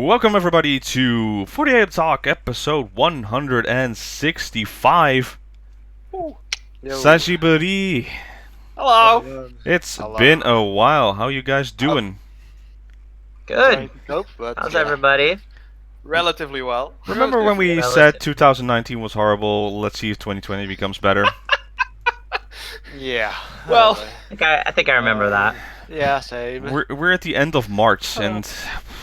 Welcome everybody to 48 Talk episode 165. Yo. Sashiburi. Hello. It's Hello. been a while. How you guys doing? Good. Nope, but How's everybody? relatively well. Remember when we well. said 2019 was horrible? Let's see if 2020 becomes better. Yeah. Well, I think I remember that. Yeah, same. We're at the end of March and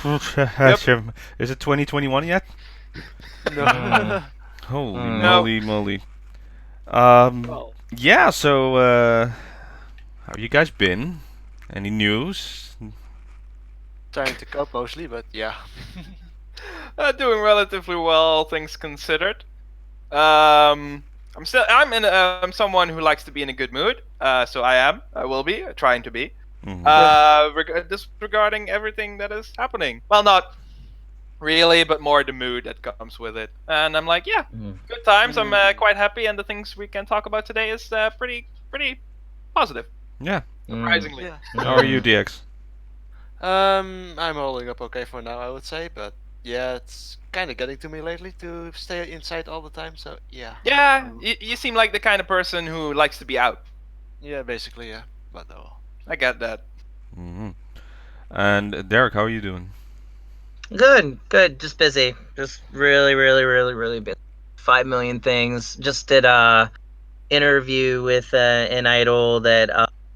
is it 2021 yet? No. Holy No. moly. Well, Yeah, so how you guys been? Any news? trying to cope mostly, but yeah. Doing relatively well, all things considered. I'm someone who likes to be in a good mood. So I will be trying to be. Mhm. Disregarding everything that is happening. Well, not really, but more the mood that comes with it. And I'm like, yeah, good times. I'm quite happy, and the things we can talk about today is pretty positive. Yeah. Surprisingly. Yeah. How are you, DX? I'm holding up okay for now, I would say, but yeah, it's kind of getting to me lately to stay inside all the time. So yeah. Yeah, you seem like the kind of person who likes to be out. Yeah, basically, yeah. But I get that. Hmm. And Derek, how are you doing? Good. Just busy. Just really busy. 5 million things. Just did a interview with an idol that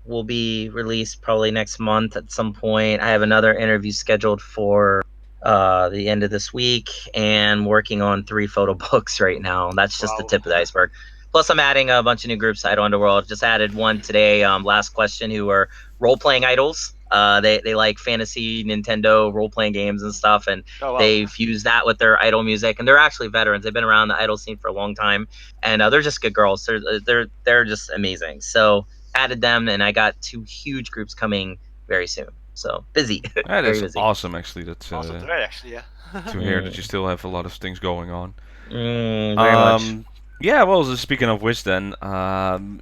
will be released probably next month at some point. I have another interview scheduled for the end of this week, and working on 3 photo books right now. That's just the Wow. tip of the iceberg. Plus, I'm adding a bunch of new groups to Idol Underworld. Just added one today. Last question, who are role-playing idols. They like fantasy Nintendo role-playing games and stuff, and Oh wow. they fuse that with their idol music. And they're actually veterans. They've been around the idol scene for a long time, and they're just good girls. They're just amazing. So added them, and I got 2 huge groups coming very soon. So busy. That Very is busy. awesome, actually. That's Also today, actually, yeah. to hear that you still have a lot of things going on. Very much. Yeah, well, speaking of which, then,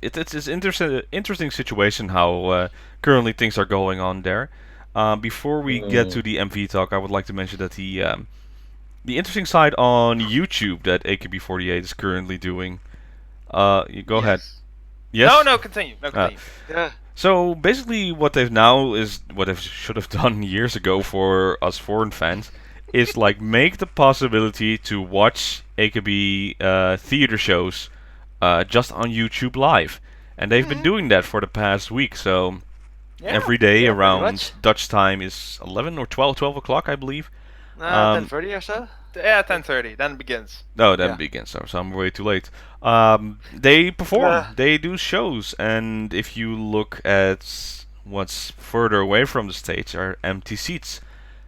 it's interesting situation how currently things are going on there. Before we get to the MV talk, I would like to mention that the interesting side on YouTube that AKB48 is currently doing. You go ahead. Yes. No, continue. Yeah. So basically, what they've now is what they should have done years ago for us foreign fans, is like make the possibility to watch AKB theater shows just on YouTube Live, and they've been doing that for the past week. So Yeah. every day Yeah, pretty around much. Dutch time is 11 or 12 o'clock, I believe. 10:30 or so. Yeah, 10:30. Then it begins. No, then Yeah. begins. So I'm way too late. They perform. Yeah. They do shows, and if you look at what's further away from the stage, are empty seats.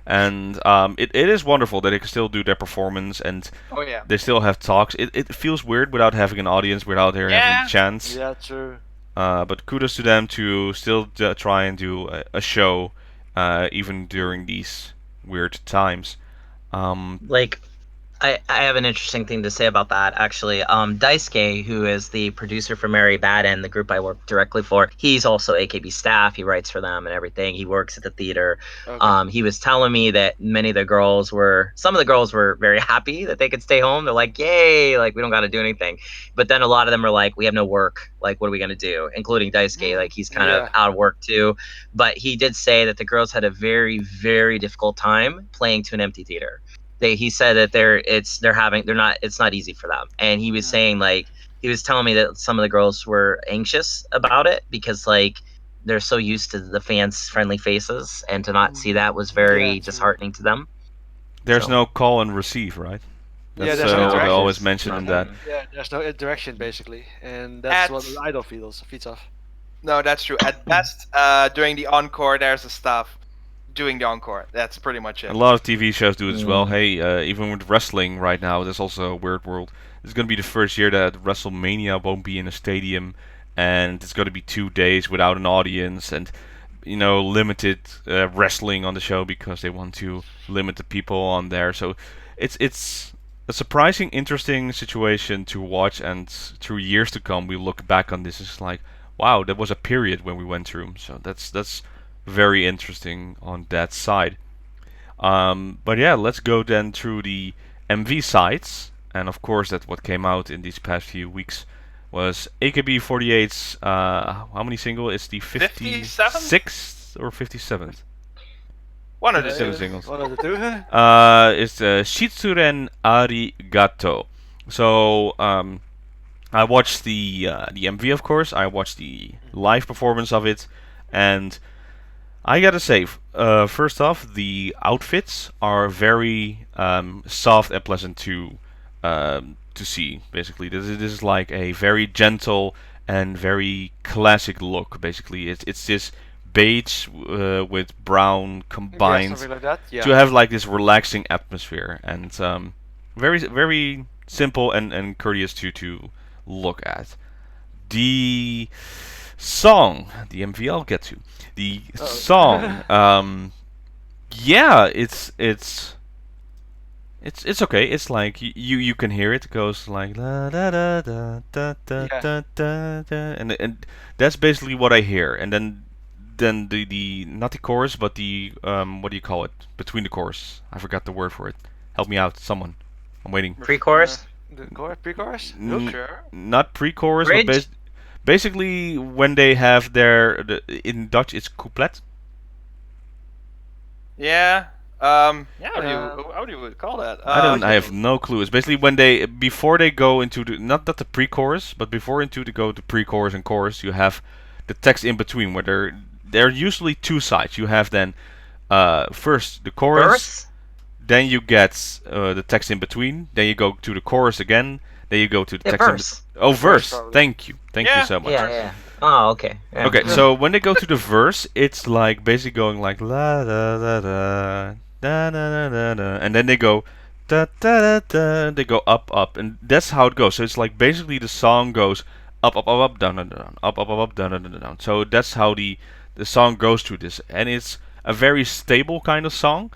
And it is wonderful that they can still do their performance, and Oh yeah. they still have talks. It feels weird without having an audience, without there having chants. Yeah, true. But kudos to them to still try and do a show, even during these weird times. Like, I have an interesting thing to say about that, actually. Daisuke, who is the producer for Mary Baden, the group I work directly for, he's also AKB staff. He writes for them and everything. He works at the theater. Okay. He was telling me that some of the girls were very happy that they could stay home. They're like, yay, like, we don't got to do anything. But then a lot of them are like, we have no work. Like, what are we going to do? Including Daisuke, like, he's kind of out of work too. But he did say that the girls had a very, very difficult time playing to an empty theater. He said that it's not easy for them, and he was saying, like, he was telling me that some of the girls were anxious about it because, like, they're so used to the fans' friendly faces, and to not see that was very Yeah, true. disheartening to them. There's So- no call and receive, right? Yeah, That's there's no what I interaction. always mention in that. Yeah, there's no interaction basically, and that's what At- the idol feeds off. No, that's true. At best, during the encore, there's the staff doing the encore. That's pretty much it. A lot of TV shows do it as well. Hey, even with wrestling right now, there's also a weird world. It's going to be the first year that WrestleMania won't be in a stadium, and it's going to be 2 days without an audience, and limited wrestling on the show because they want to limit the people on there. So it's a surprising, interesting situation to watch, and through years to come, we look back on this as like, wow, that was a period when we went through. So that's very interesting on that side. But yeah, let's go then through the MV sites, and of course that what came out in these past few weeks was AKB48's how many single? It's the 56th or 57th? One of the Seven two. singles. One of the two. It's Shitsuren Arigatou. So I watched the MV, of course. I watched the live performance of it, and I gotta say, first off, the outfits are very soft and pleasant to see. Basically, this is like a very gentle and very classic look. Basically, it's this beige with brown Yeah, combined something like that. Yeah. to have like this relaxing atmosphere, and very simple and courteous to look at. The song, the MV I'll get to. The song, yeah, it's okay. It's like you can hear it. It goes like la da da da da da Yeah. da da da, and that's basically what I hear. And then the not the chorus, but the what do you call it? Between the chorus. I forgot the word for it. Help me out, someone. I'm waiting. Pre-chorus. The chorus, pre-chorus. Sure. Not pre-chorus, but Bridge? basically when they have in Dutch it's couplet. Yeah. Yeah. How do you call that? I have no clue. It's basically when before they go into not the pre-chorus, but before go to pre-chorus and chorus, you have the text in between where there are usually two sides. You have then first the chorus, Verse? then you get the text in between, then you go to the chorus again, then you go to the Yeah, text verse. oh, verse. probably. Thank you Yeah. so much. Yeah. Oh, okay. Yeah. Okay, so when they go to the verse, it's like basically going like la da da da da da da da da, and then they go da da da da. They go up, and that's how it goes. So it's like basically the song goes up, down, down, down, up, down, down, down, down. So that's how the song goes through this, and it's a very stable kind of song.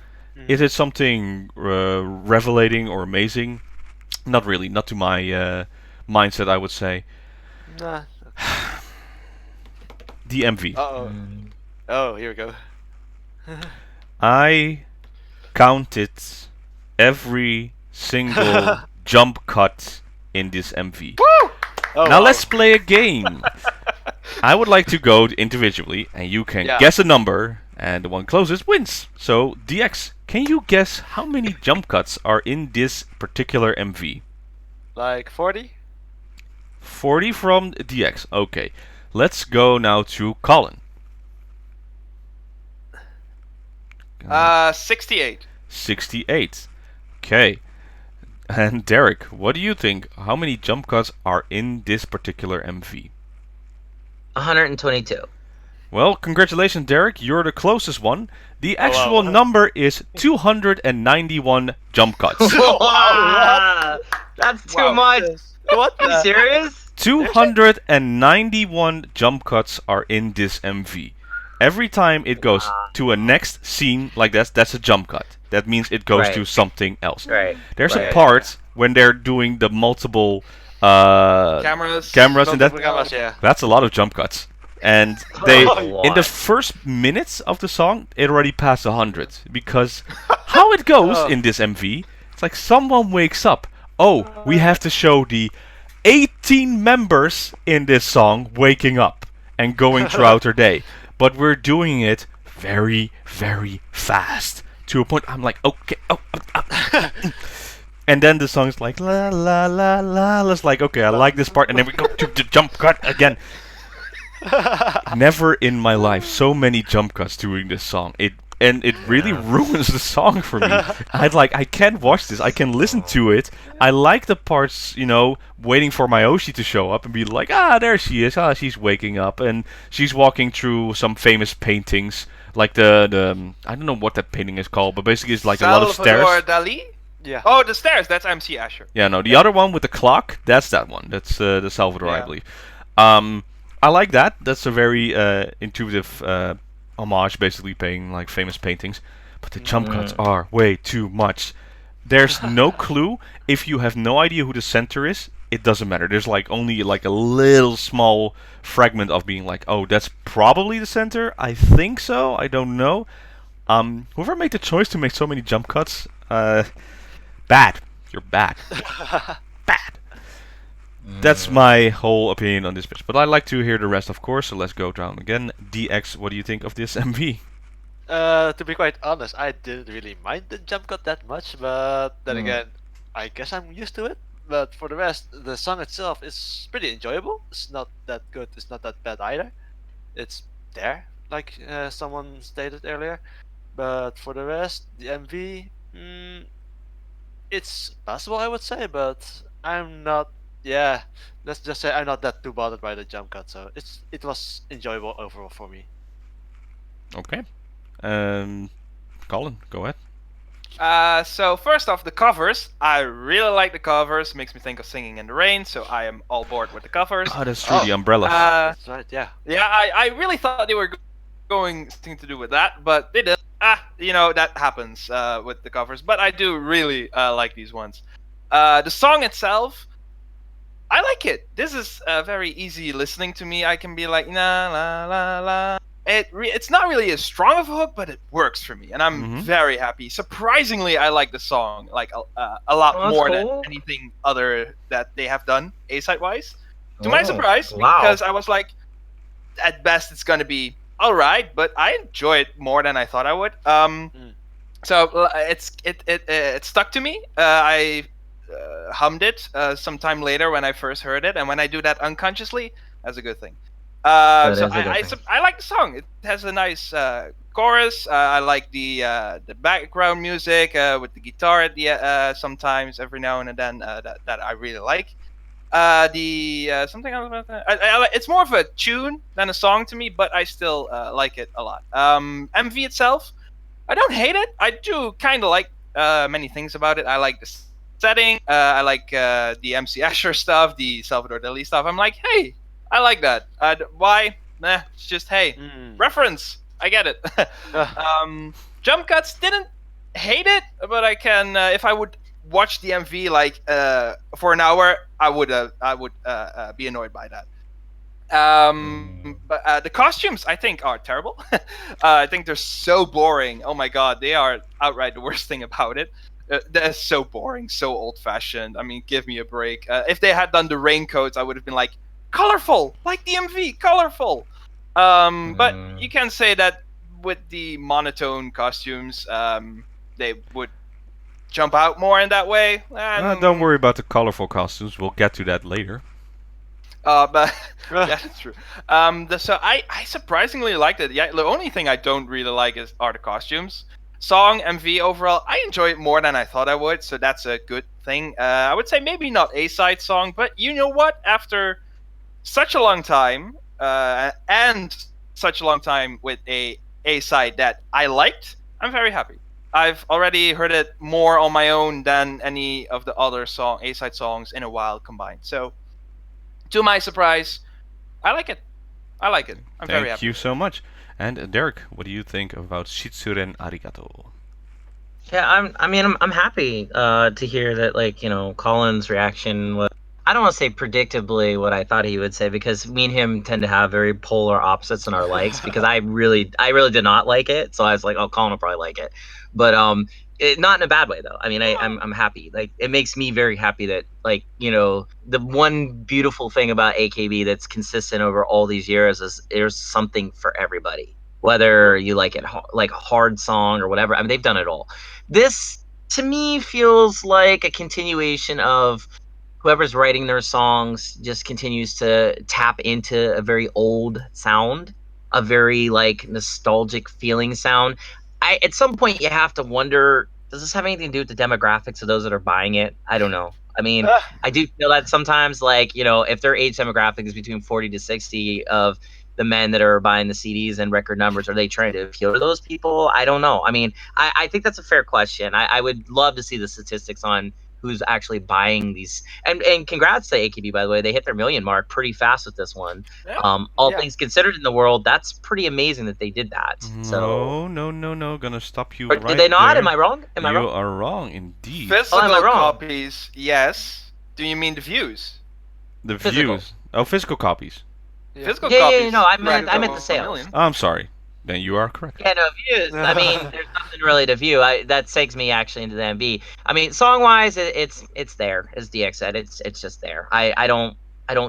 Is it something revelating or amazing? Not really, not to my mindset, I would say. Nah. The MV. Uh-oh. Oh, here we go. I counted every single jump cut in this MV. Oh, Now wow. let's play a game. I would like to go individually, and you can Yeah. guess a number, and the one closest wins. So, DX, can you guess how many jump cuts are in this particular MV? Like 40? 40 from DX. Okay. Let's go now to Colin. 68. 68. Okay. And Derek, what do you think? How many jump cuts are in this particular MV? 122. Well, congratulations, Derek. You're the closest one. The wow. actual number is 291 jump cuts. Wow, that's too Wow. much. What? Are you serious? 291 jump cuts are in this MV. Every time it goes to a next scene like that's a jump cut. That means it goes Right. to something else. Right. There's a Right. part when they're doing the multiple Cameras. and that Cameras, yeah. that's a lot of jump cuts. And they That's a in the lot. first minutes of the song, it already passed 100 because how it goes in this MV, it's like someone wakes up. Oh, we have to show the 18 members in this song waking up and going throughout their day, but we're doing it very, very fast to a point. I'm like, okay, and then the song's like la la la la. It's like, okay, I like this part, and then we go to the jump cut again. Never in my life so many jump cuts during this song. It really ruins the song for me. I can't watch this. I can listen to it. I like the parts, waiting for Myoshi to show up and be like, there she is. She's waking up and she's walking through some famous paintings, like the I don't know what that painting is called, but basically it's like a lot of Salvador stairs. Dali? Yeah. Oh, the stairs. That's MC Asher. Yeah, no, the other one with the clock, that's that one. That's the Salvador, I Yeah. believe. I like that. That's a very intuitive homage, basically paying like famous paintings. But the jump cuts are way too much. There's no clue. If you have no idea who the center is, it doesn't matter. There's like only like a little small fragment of being like, oh, that's probably the center. I think so. I don't know. Whoever made the choice to make so many jump cuts, bad. You're bad. Bad. That's my whole opinion on this pitch. But I'd like to hear the rest, of course, so let's go down again. DX, what do you think of this MV? To be quite honest, I didn't really mind the jump cut that much, but then again, I guess I'm used to it. But for the rest, the song itself is pretty enjoyable. It's not that good, it's not that bad either. It's there, like someone stated earlier. But for the rest, the MV, it's passable, I would say, but I'm not. Yeah, let's just say I'm not that too bothered by the jump cut. So it was enjoyable overall for me. Okay. Colin, go ahead. So first off, the covers. I really like the covers. Makes me think of Singing in the Rain, so I am all board with the covers. Oh, that's true, the umbrellas. That's right. Yeah. Yeah, I really thought they were going something to do with that, but they didn't. That happens with the covers. But I do really like these ones. The song itself, I like it. This is very easy listening to me. I can be like, la la la la. It's not really as strong of a hook, but it works for me, and I'm very happy. Surprisingly, I like the song like a lot more than anything other that they have done A-side wise. To my surprise, because I was like, at best it's gonna be all right, but I enjoy it more than I thought I would. So it stuck to me. I hummed it sometime later when I first heard it, and when I do that unconsciously, that's a good thing. I like the song. It has a nice chorus. I like the background music with the guitar at the sometimes every now and then that I really like. Something else about that. It's more of a tune than a song to me, but I still like it a lot. MV itself, I don't hate it. I do kind of like many things about it. I like the setting. I like the MC Asher stuff, the Salvador Dali stuff. I'm like, hey, I like that. Why? Nah, it's just, hey, reference. I get it. Jump cuts, didn't hate it, but I can, if I would watch the MV like for an hour, I would be annoyed by that. But the costumes, I think, are terrible. I think they're so boring. Oh my god, they are outright the worst thing about it. They're so boring, so old-fashioned. I mean, give me a break. If they had done the raincoats, I would have been like, colorful, like the MV, colorful. But you can say that with the monotone costumes, they would jump out more in that way. Don't worry about the colorful costumes. We'll get to that later. But yeah, that's true. So I surprisingly liked it. Yeah, the only thing I don't really like are the costumes. Song, MV overall, I enjoy it more than I thought I would, so that's a good thing. I would say maybe not A-side song, but you know what? After such a long time, and such a long time with a A-side that I liked, I'm very happy. I've already heard it more on my own than any of the other A-side songs in a while combined. So, to my surprise, I like it. I'm very happy. Thank you so much. And Derek, what do you think about Shitsuren Arigatou? Yeah, I'm happy to hear that, Colin's reaction was, I don't want to say predictably what I thought he would say, because me and him tend to have very polar opposites in our likes, because I really did not like it, so I was like, oh, Colin will probably like it, but not in a bad way though. I mean, I'm happy. Like, it makes me very happy that, the one beautiful thing about AKB that's consistent over all these years is there's something for everybody, whether you like it like a hard song or whatever. I mean, they've done it all. This to me feels like a continuation of whoever's writing their songs just continues to tap into a very old sound, a very nostalgic feeling sound. At some point you have to wonder, does this have anything to do with the demographics of those that are buying it? I don't know. I mean, I do feel that sometimes, if their age demographic is between 40 to 60 of the men that are buying the CDs and record numbers, are they trying to appeal to those people? I don't know. I mean, I think that's a fair question. I would love to see the statistics on who's actually buying these. And congrats to AKB, by the way. They hit their million mark pretty fast with this one. Yeah. Things considered in the world, that's pretty amazing that they did that. No. Gonna stop you right Did they not? there. Am I wrong? You are wrong, indeed. Physical am I wrong? copies, yes. Do you mean the views? The Physical. views. Oh, physical copies. Physical Yeah, copies. no, I meant the sales. I'm sorry. Then you are correct. Yeah, no views. I mean, there's nothing really to view. That segs me actually into the MV. I mean, song wise, it's there. As DX said, it's just there. I don't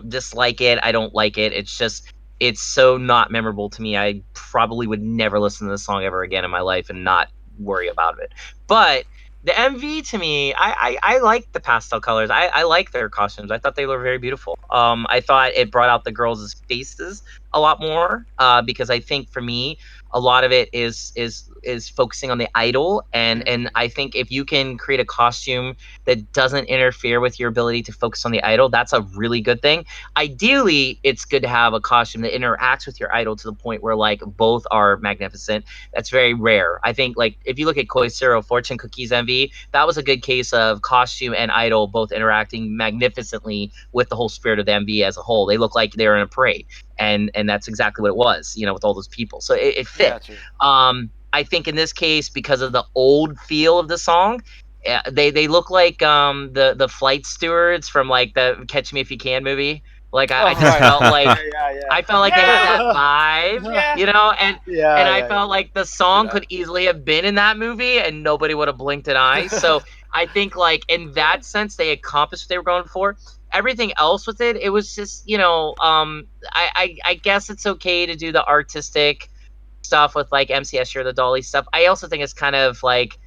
dislike it. I don't like it. It's just it's so not memorable to me. I probably would never listen to this song ever again in my life and not worry about it. But the MV to me, I like the pastel colors. I like their costumes. I thought they were very beautiful. I thought it brought out the girls' faces a lot more. Because I think for me, a lot of it is focusing on the idol, and I think if you can create a costume that doesn't interfere with your ability to focus on the idol, that's a really good thing. Ideally, it's good to have a costume that interacts with your idol to the point where like both are magnificent. That's very rare. I think like if you look at Koizero Fortune Cookies MV, that was a good case of costume and idol both interacting magnificently with the whole spirit of the MV as a whole. They look like they're in a parade, and that's exactly what it was, with all those people. So it fit. True. I think in this case, because of the old feel of the song, they look like the flight stewards from like the Catch Me If You Can movie. Like I just felt like I felt like they had that vibe, Yeah. and I felt like the song could easily have been in that movie and nobody would have blinked an eye. So I think like in that sense they accomplished what they were going for. Everything else with it, it was just, I guess it's okay to do the artistic stuff with like MCS or the Dolly stuff. I also think it's kind of like,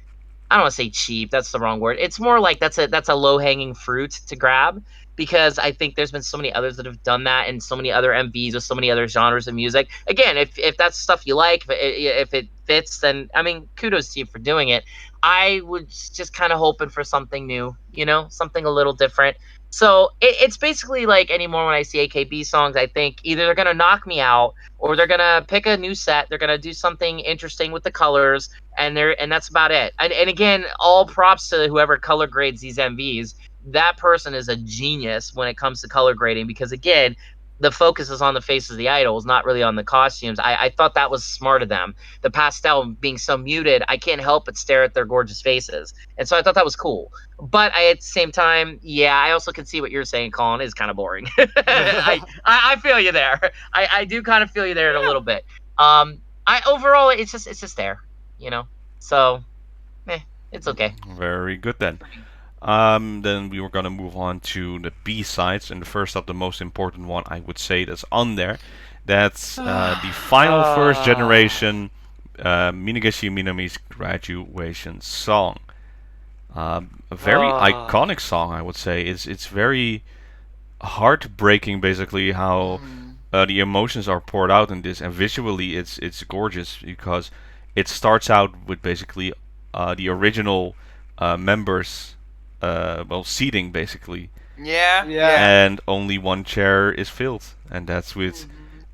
I don't want to say cheap. That's the wrong word. It's more like that's a low hanging fruit to grab, because I think there's been so many others that have done that, and so many other MVs with so many other genres of music. Again, if that's stuff you like, if it fits, then I mean, kudos to you for doing it. I was just kind of hoping for something new, something a little different. So it's basically like anymore when I see AKB songs, I think either they're gonna knock me out or they're gonna pick a new set. They're gonna do something interesting with the colors, and that's about it. And again, all props to whoever color grades these MVs. That person is a genius when it comes to color grading, because again, the focus is on the faces of the idols, not really on the costumes. I thought that was smart of them. The pastel being so muted, I can't help but stare at their gorgeous faces, and so I thought that was cool. But at the same time, yeah, I also can see what you're saying, Colin, is kind of boring. I feel you there. I do kind of feel you there in a little bit. I overall, it's just there, So, it's okay. Very good then. Then we were gonna move on to the B sides, and the first up, the most important one, I would say, that's on there. That's the final first generation Minageshi Minami's graduation song. A very iconic song, I would say. It's very heartbreaking, basically, how the emotions are poured out in this, and visually it's gorgeous, because it starts out with basically the original members, seating basically, Yeah. and only one chair is filled, and that's with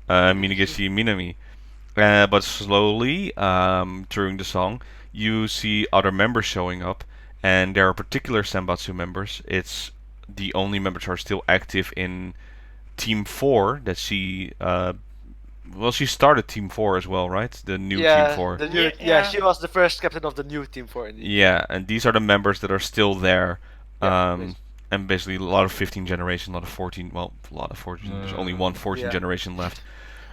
Minageshi Minami. But slowly, during the song, you see other members showing up, and there are particular Senbatsu members. It's the only members who are still active in Team 4 that she she started Team 4 as well, right? The new Team 4. She was the first captain of the new Team 4 indeed. Yeah, and these are the members that are still there. Yeah, and basically a lot of 15 generation, a lot of 14, well, a lot of 14, there's only one 14 generation left.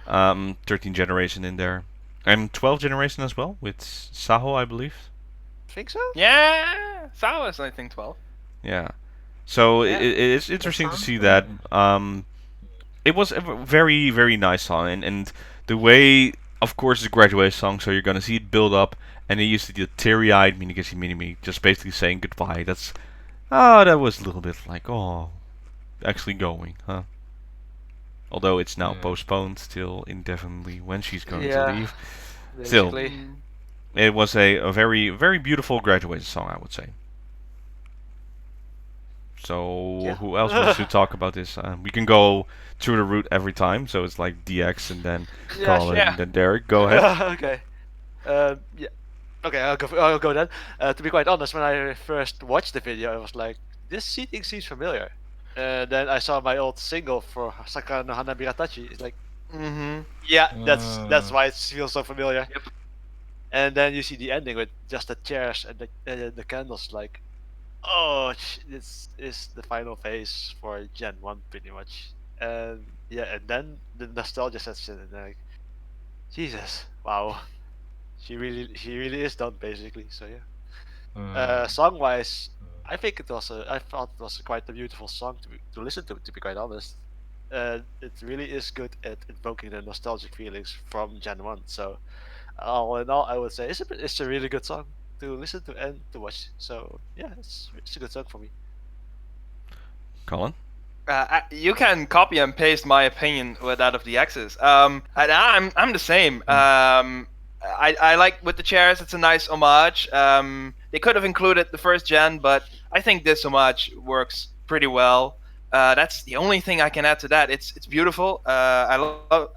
13 generation in there. And 12 generation as well, with Saho, I believe. Think so? Yeah. Sao is, I think, 12. Yeah. So it's interesting to see that. It was a very, very nice song, and the way, of course, it's a graduation song, so you're gonna see it build up, and then you see the teary-eyed Minageshi Minami just basically saying goodbye. That was a little bit like, actually going, huh? Although it's now postponed till indefinitely when she's going to leave. Still, it was a very, very beautiful graduation song, I would say. So who else wants to talk about this? We can go through the route every time, so it's like DX and then Colin and then Derek. Go ahead. Okay. Okay, I'll go then. To be quite honest, when I first watched the video, I was like, this seating seems familiar. Then I saw my old single for Sakura no Hana Biratachi. It's like, yeah, that's why it feels so familiar. Yep. And then you see the ending with just the chairs and the candles. Like, oh, this is the final phase for Gen 1 pretty much. And yeah, and then the nostalgia sets in, and like, Jesus, wow, she really is done basically. So yeah. Mm. Song wise, I thought it was quite a beautiful song to listen to be quite honest. It really is good at invoking the nostalgic feelings from Gen 1. So all in all, I would say it's a really good song to listen to and to watch. So yeah, it's a good song for me. Colin? You can copy and paste my opinion with that of the X's. And I'm the same. I like with the chairs. It's a nice homage. They could have included the first gen, but I think this homage works pretty well. That's the only thing I can add to that. It's beautiful. I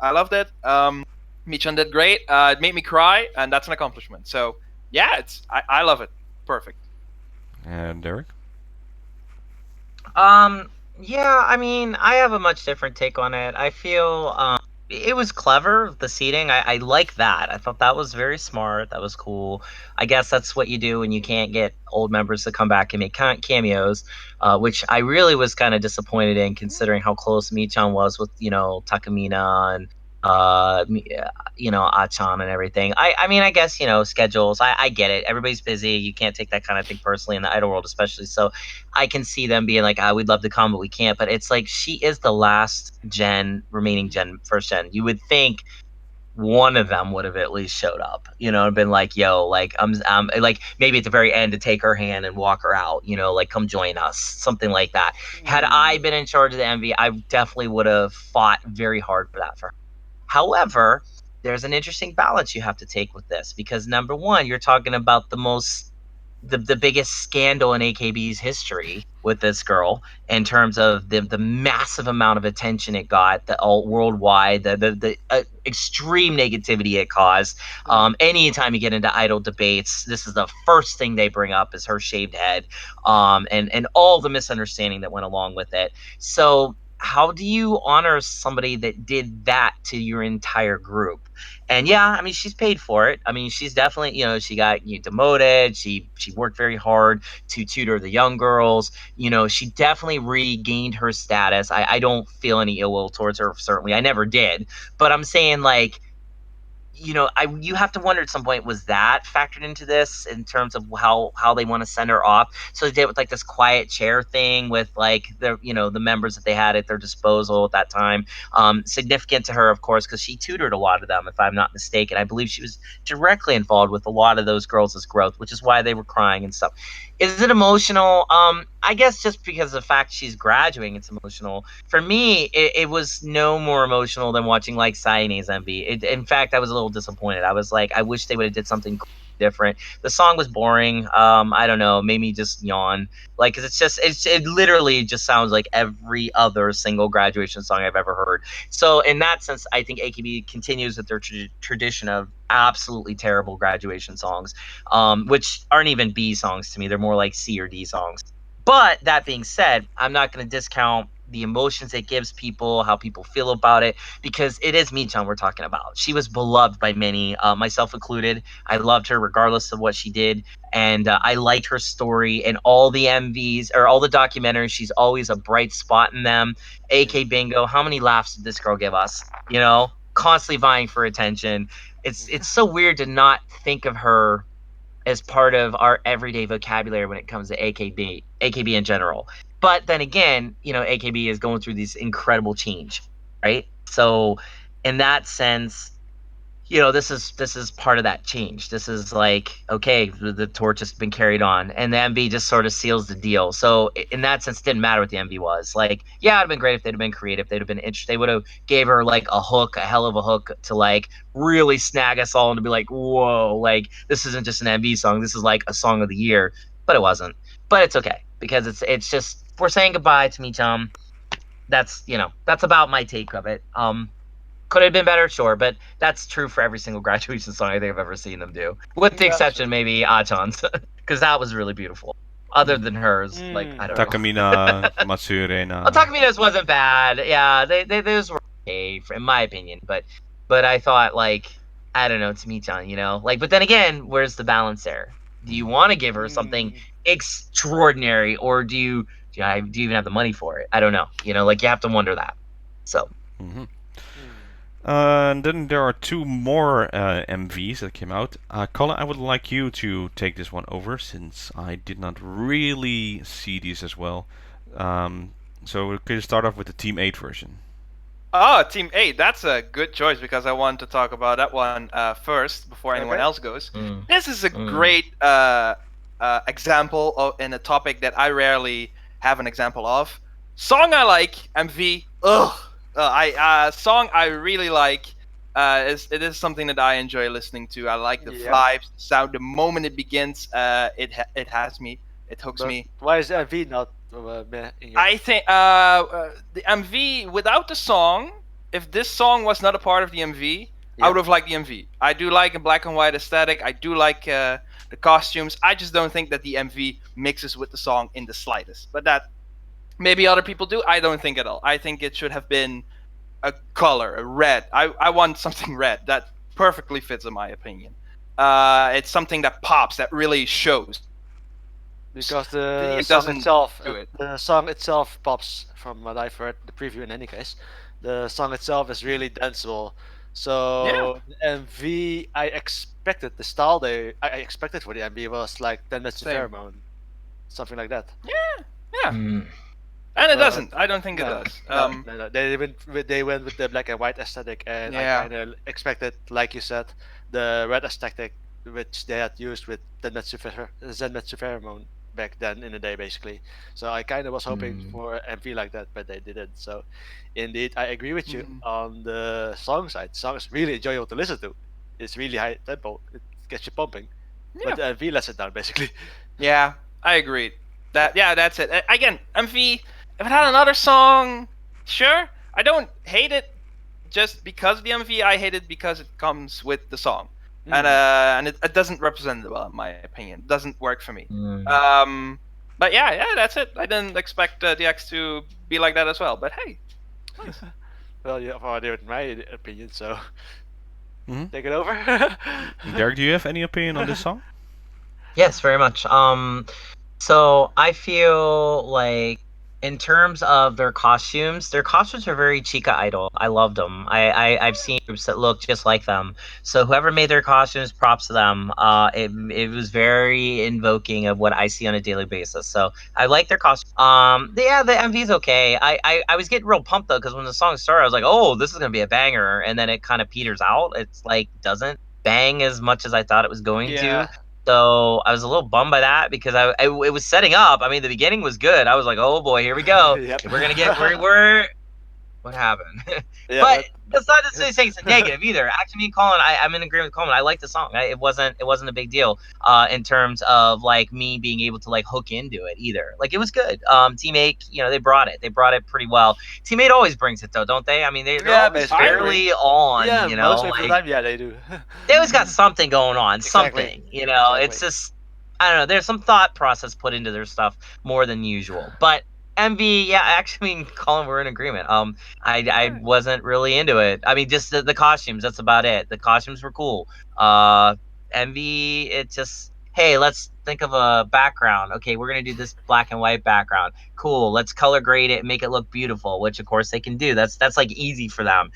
loved it. Miichan did great. It made me cry, and that's an accomplishment. So yeah, I love it. Perfect. And Derek? Yeah, I mean, I have a much different take on it. I feel it was clever, the seating. I like that. I thought that was very smart. That was cool. I guess that's what you do when you can't get old members to come back and make cameos, which I really was kind of disappointed in, considering how close Michan was with, Takamina and Achan and everything. I mean, I guess, schedules. I get it. Everybody's busy. You can't take that kind of thing personally in the idol world, especially. So I can see them being like, we'd love to come, but we can't. But it's like she is the last remaining first gen. You would think one of them would have at least showed up, and been like, yo, like, like maybe at the very end to take her hand and walk her out, like, come join us, something like that. Had I been in charge of the MV, I definitely would have fought very hard for that for her. However, there's an interesting balance you have to take with this because number one, you're talking about the biggest scandal in AKB's history with this girl in terms of the massive amount of attention it got, the all worldwide, the extreme negativity it caused. Anytime you get into idol debates, this is the first thing they bring up is her shaved head, and all the misunderstanding that went along with it. So how do you honor somebody that did that to your entire group? And yeah, I mean, she's paid for it. I mean, she's definitely, she got demoted. She worked very hard to tutor the young girls. She definitely regained her status. I don't feel any ill will towards her, certainly. I never did. But I'm saying, like, you have to wonder at some point, was that factored into this in terms of how they want to send her off? So they did with like this quiet chair thing with like the members that they had at their disposal at that time. Significant to her, of course, because she tutored a lot of them, if I'm not mistaken. I believe she was directly involved with a lot of those girls' growth, which is why they were crying and stuff. Is it emotional? I guess just because of the fact she's graduating, it's emotional. For me, it was no more emotional than watching like Sayane's MV. In fact, I was a little disappointed. I was like, I wish they would have did something different. The song was boring. I don't know, made me just yawn. Like, 'cause it literally just sounds like every other single graduation song I've ever heard. So in that sense, I think AKB continues with their tradition of absolutely terrible graduation songs, which aren't even B songs to me. They're more like C or D songs. But that being said, I'm not going to discount the emotions it gives people, how people feel about it, because it is Miichan we're talking about. She was beloved by many, myself included. I loved her regardless of what she did, and I liked her story and all the MVs or all the documentaries. She's always a bright spot in them. AK Bingo, how many laughs did this girl give us? Constantly vying for attention. It's so weird to not think of her as part of our everyday vocabulary when it comes to AKB in general. But then again, AKB is going through this incredible change, right? So in that sense, this is part of that change. This is like, okay, the torch has been carried on, and the MV just sort of seals the deal. So in that sense, it didn't matter what the MV was. Like, yeah, it'd have been great if they'd have been creative. They'd have been interesting. They would have gave her like a hook, a hell of a hook to like really snag us all and to be like, whoa, like this isn't just an MV song. This is like a song of the year. But it wasn't. But it's okay because it's just we're saying goodbye to Miichan. That's about my take of it. Could have been better, sure, but that's true for every single graduation song I think I've ever seen them do, with the exception maybe Achan's, because that was really beautiful. Other than hers, like I don't know. Takamina, Matsurena. Takamina's wasn't bad. Yeah, those were okay, in my opinion. But I thought like I don't know, to Miichan, like. But then again, where's the balance there? Do you want to give her something extraordinary, or do you even have the money for it? I don't know. Like you have to wonder that. So. Mm-hmm. And then there are two more MVs that came out. Colin, I would like you to take this one over since I did not really see these as well. So could you start off with the Team 8 version? Oh, Team 8. That's a good choice because I want to talk about that one first before anyone else goes. This is a great example in a topic that I rarely have an example of. Song I like, MV. Song I really like. It is something that I enjoy listening to. I like the vibes, the sound. The moment it begins, it has me. It hooks me. Why is the MV not? I think the MV without the song. If this song was not a part of the MV, I would have liked the MV. I do like a black and white aesthetic. I do like the costumes. I just don't think that the MV mixes with the song in the slightest. But that maybe other people do. I don't think at all. I think it should have been a color, a red. I want something red that perfectly fits, in my opinion. It's something that pops, that really shows. Because the song itself pops from what I've heard, the preview in any case. The song itself is really danceable. So MV, I expected the style I expected for the MV was like Tenmetsu Pheromone, something like that. Yeah. And it doesn't. I don't think it does. No. They went with the black and white aesthetic, and I kind of expected, like you said, the red aesthetic, which they had used with the Zenmetsu Pheromone back then in the day, basically. So I kind of was hoping for MV like that, but they didn't. So, indeed, I agree with you on the song side. The song is really enjoyable to listen to. It's really high tempo. It gets you pumping. But the MV lets it down, basically. Yeah, I agree. That's it. Again, MV. If it had another song, sure. I don't hate it just because of the MV. I hate it because it comes with the song. And it doesn't represent it well, in my opinion. It doesn't work for me. But yeah, that's it. I didn't expect DX to be like that as well. But hey, nice. Well, you have already with my opinion, so take it over. Derek, do you have any opinion on this song? Yes, very much. So I feel like in terms of their costumes are very Chica Idol. I loved them. I've seen groups that look just like them. So whoever made their costumes, props to them. It was very invoking of what I see on a daily basis. So I like their costume. The MV's okay. I was getting real pumped though because when the song started, I was like, oh, this is gonna be a banger, and then it kind of peters out. It's like doesn't bang as much as I thought it was going to. So I was a little bummed by that because it was setting up. I mean, the beginning was good. I was like, oh boy, here we go. We're gonna get we're what happened? But that's not to say it's negative either. Actually, me and Colin, I'm in agreement with Colin. I like the song. It wasn't a big deal in terms of like me being able to like hook into it either. Like it was good. Team 8, they brought it pretty well. Team 8 always brings it though, don't they? I mean, they're always fairly on. Most of the time, they do. They always got something going on. Something, It's just I don't know. There's some thought process put into their stuff more than usual, but. MV, actually, me and Colin were in agreement. I wasn't really into it. I mean, just the costumes. That's about it. The costumes were cool. MV, it just, hey, let's think of a background. Okay, we're gonna do this black and white background. Cool. Let's color grade it and make it look beautiful, which of course they can do. That's like easy for them.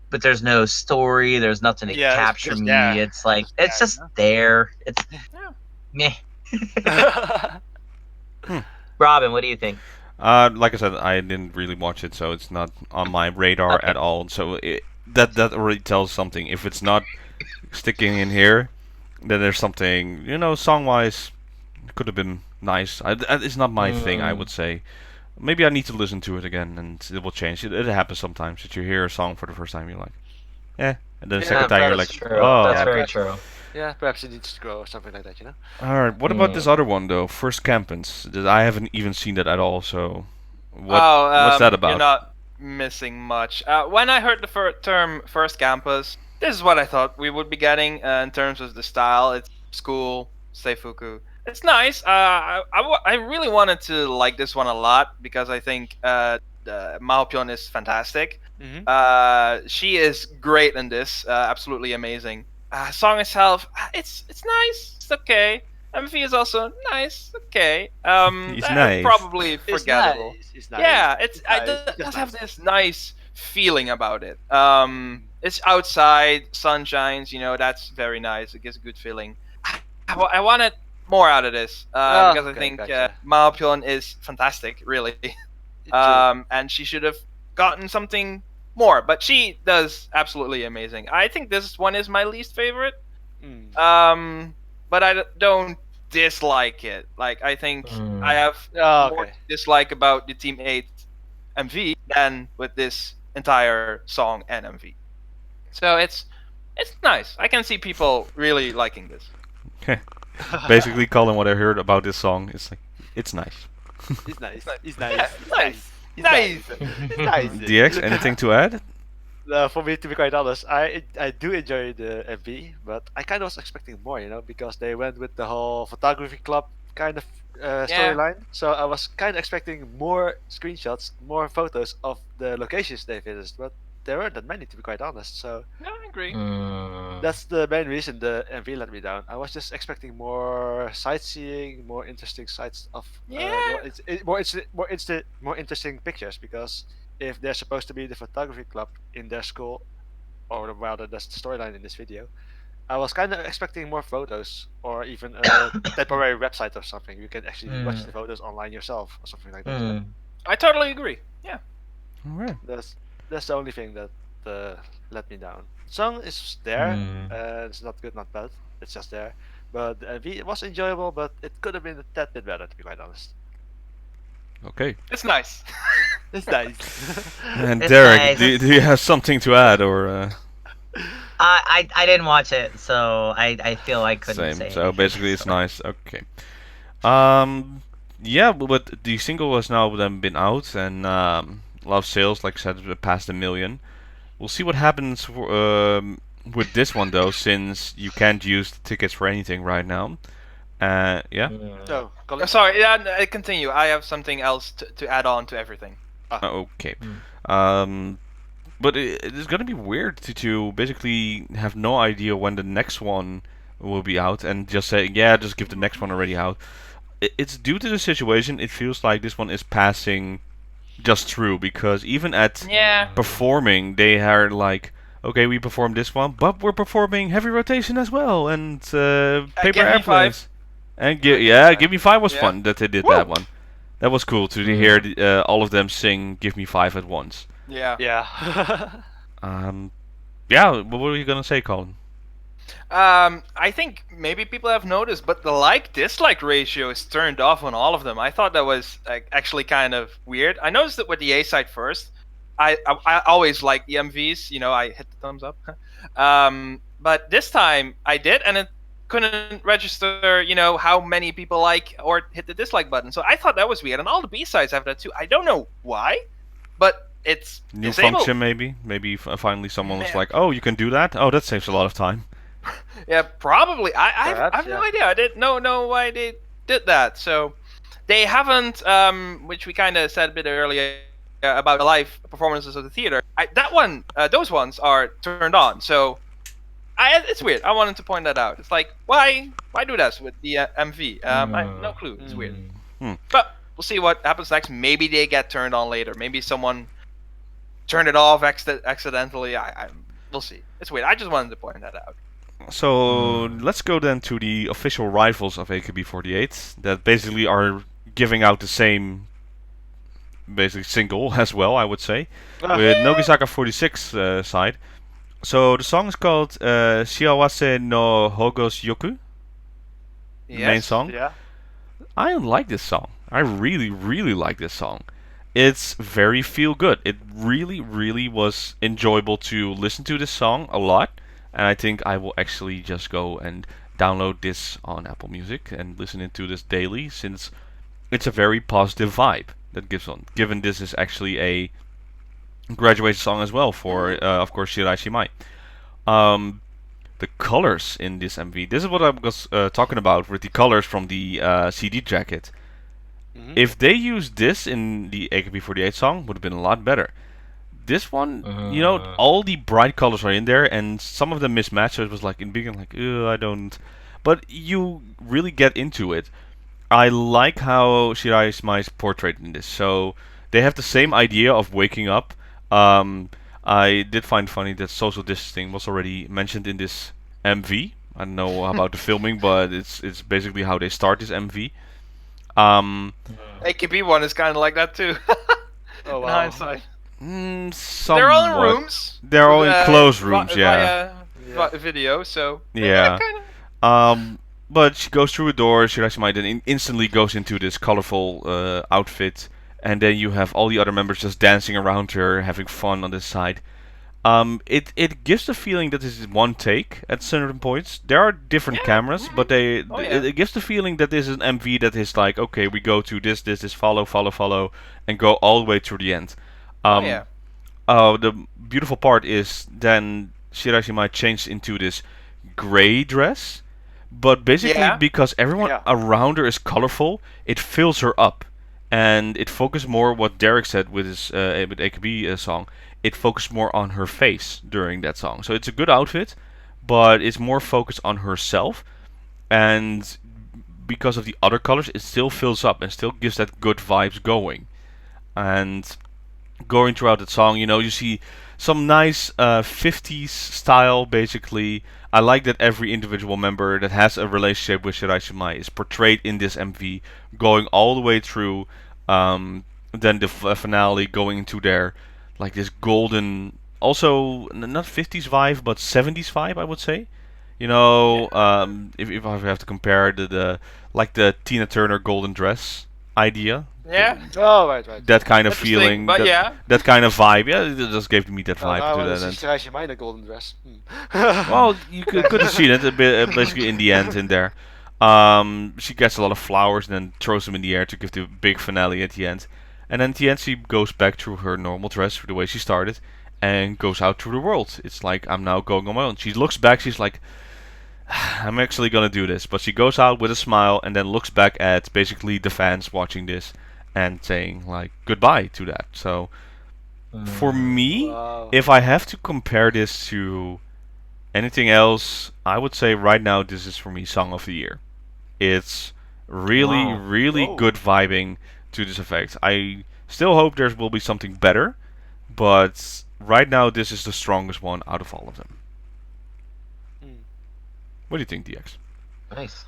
But there's no story. There's nothing to capture me. It's like it's just there. It's meh. Robin, what do you think? Like I said, I didn't really watch it, so it's not on my radar at all. So that already tells something. If it's not sticking in here, then there's something, song-wise, could have been nice. It's not my thing, I would say. Maybe I need to listen to it again, and it will change. It happens sometimes that you hear a song for the first time, you're like, and then the second time you're like, oh, that's very true. Yeah, perhaps it needs to grow or something like that, Alright, what about this other one though? First Campus. I haven't even seen that at all, so what's that about? You're not missing much. When I heard the term First Campus, this is what I thought we would be getting in terms of the style. It's school, Seifuku. It's nice. I really wanted to like this one a lot because I think Maopyeon is fantastic. She is great in this, absolutely amazing. Song itself, it's nice. It's okay. MV is also nice. Okay. He's nice. Probably forgettable. It's nice. Yeah, it does have this nice feeling about it. It's outside, sun shines. That's very nice. It gives a good feeling. I wanted more out of this because I think gotcha. Maopyeon is fantastic, really. True. And she should have gotten something more, but she does absolutely amazing. I think this one is my least favorite. But I don't dislike it. Like, I think I have more Okay. dislike about the Team 8 MV than with this entire song and MV. So it's nice. I can see people really liking this. Okay. Basically, Colin, what I heard about this song is like, it's nice. It's nice. It's Yeah, nice. nice. It's Nice. It's nice. DX, anything to add? For me, to be quite honest, I do enjoy the MV, but I kind of was expecting more, because they went with the whole photography club kind of storyline. So I was kind of expecting more screenshots, more photos of the locations they visited, but there weren't that many, to be quite honest. So No, I agree. that's the main reason the MV let me down. I was just expecting more sightseeing, more interesting sites of Yeah. more interesting pictures, because if they're supposed to be the photography club in their school, or rather that's the storyline in this video, I was kind of expecting more photos, or even a temporary website or something. You can actually watch the photos online yourself or something like that. I totally agree. Yeah. All right. That's the only thing that let me down. The song is there, it's not good, not bad. It's just there. But the MV, it was enjoyable, but it could have been a tad bit better, to be quite honest. Okay. It's nice. It's nice. And It's Derek, nice. do you have something to add, or I didn't watch it, so I feel I couldn't same? say. So anything, basically, it's so. nice. Okay. Yeah, but the single has now then been out, and a lot of sales, like I said, past 1 million. We'll see what happens with this one though, since you can't use the tickets for anything right now. Yeah. So, Colin? Sorry, yeah, continue. I have something else to add on to everything. Okay. But it's gonna be weird to basically have no idea when the next one will be out and just say, yeah, just give the next one already out. It's due to the situation. It feels like this one is passing just through, because even at performing, they are like, okay, we performed this one, but we're performing Heavy Rotation as well, and Paper Give Me Airplanes. 5. And Give Me 5 was Yeah. fun that they did Woo! that one. That was cool to hear all of them sing Give Me 5 at once. Yeah. Yeah. Yeah, what were you gonna say, Colin? I think maybe people have noticed, but the like-dislike ratio is turned off on all of them. I thought that was actually kind of weird. I noticed it with the A side first. I always like the MVs, I hit the thumbs up. But this time I did, and it couldn't register, how many people like or hit the dislike button. So I thought that was weird, and all the B sides have that too. I don't know why, but it's New disabled. function, maybe? Maybe finally someone was Man. like, oh, you can do that? Oh, that saves a lot of time. Yeah, probably. I Perhaps, have no yeah. idea. I didn't know why they did that. So they haven't, which we kind of said a bit earlier about the live performances of the theater. Those ones are turned on. So it's weird. I wanted to point that out. It's like, why do that with the MV? I have no clue. It's weird. But we'll see what happens next. Maybe they get turned on later. Maybe someone turned it off accidentally. We'll see. It's weird. I just wanted to point that out. So let's go then to the official rivals of AKB48 that basically are giving out the same basically single as well, I would say, with Nogizaka46 side. So the song is called Shiawase no Hogosyoku, the main song. Yeah. I like this song. I really, really like this song. It's very feel good. It really, really was enjoyable to listen to this song a lot. And I think I will actually just go and download this on Apple Music and listen to this daily, since it's a very positive vibe that gives on. Given this is actually a graduation song as well for, of course, Shiraishi Mai. The colors in this MV. This is what I was talking about with the colors from the CD jacket. If they used this in the AKB48 song, would have been a lot better. This one, all the bright colors are in there, and some of them mismatch. So it was like in the beginning, like, I don't. But you really get into it. I like how Shiraishi Mai is portrayed in this. So they have the same idea of waking up. I did find funny that social distancing was already mentioned in this MV. I don't know about the filming, but it's basically how they start this MV. AKB one is kind of like that too. Oh In wow. hindsight, Somewhat. they're all in rooms. They're all in closed rooms, via yeah. video, so Yeah. kind of. But she goes through a door. Shiraishi then instantly goes into this colorful outfit, and then you have all the other members just dancing around her, having fun on this side. It gives the feeling that this is one take at certain points. There are different cameras, but it gives the feeling that this is an MV that is like, okay, we go to this, follow, and go all the way to the end. The beautiful part is then Shiraishi might change into this gray dress, but basically because everyone around her is colorful, it fills her up, and it focuses more what Derek said with his with AKB song. It focused more on her face during that song, so it's a good outfit, but it's more focused on herself, and because of the other colors, it still fills up and still gives that good vibes going, and going throughout that song, you see some nice 50s style, basically. I like that every individual member that has a relationship with Shiraishi Mai is portrayed in this MV, going all the way through, then the finale going into their, like, this golden, also not 50s vibe, but 70s vibe, I would say. If I have to compare the like the Tina Turner golden dress idea. Oh, right. That kind of feeling, but that kind of vibe. Yeah, it just gave me that vibe to that that. end. Shiraishi Mai in a golden dress. Well, you could have seen it a bit, basically in the end in there. She gets a lot of flowers and then throws them in the air to give the big finale at the end. And then at the end she goes back to her normal dress, the way she started, and goes out through the world. It's like, I'm now going on my own. She looks back, she's like, I'm actually gonna do this. But she goes out with a smile and then looks back at basically the fans watching this and saying like goodbye to that. So for me, if I have to compare this to anything else, I would say right now this is for me Song of the Year. It's really good vibing to this effect. I still hope there will be something better, but right now this is the strongest one out of all of them. What do you think, DX? Nice.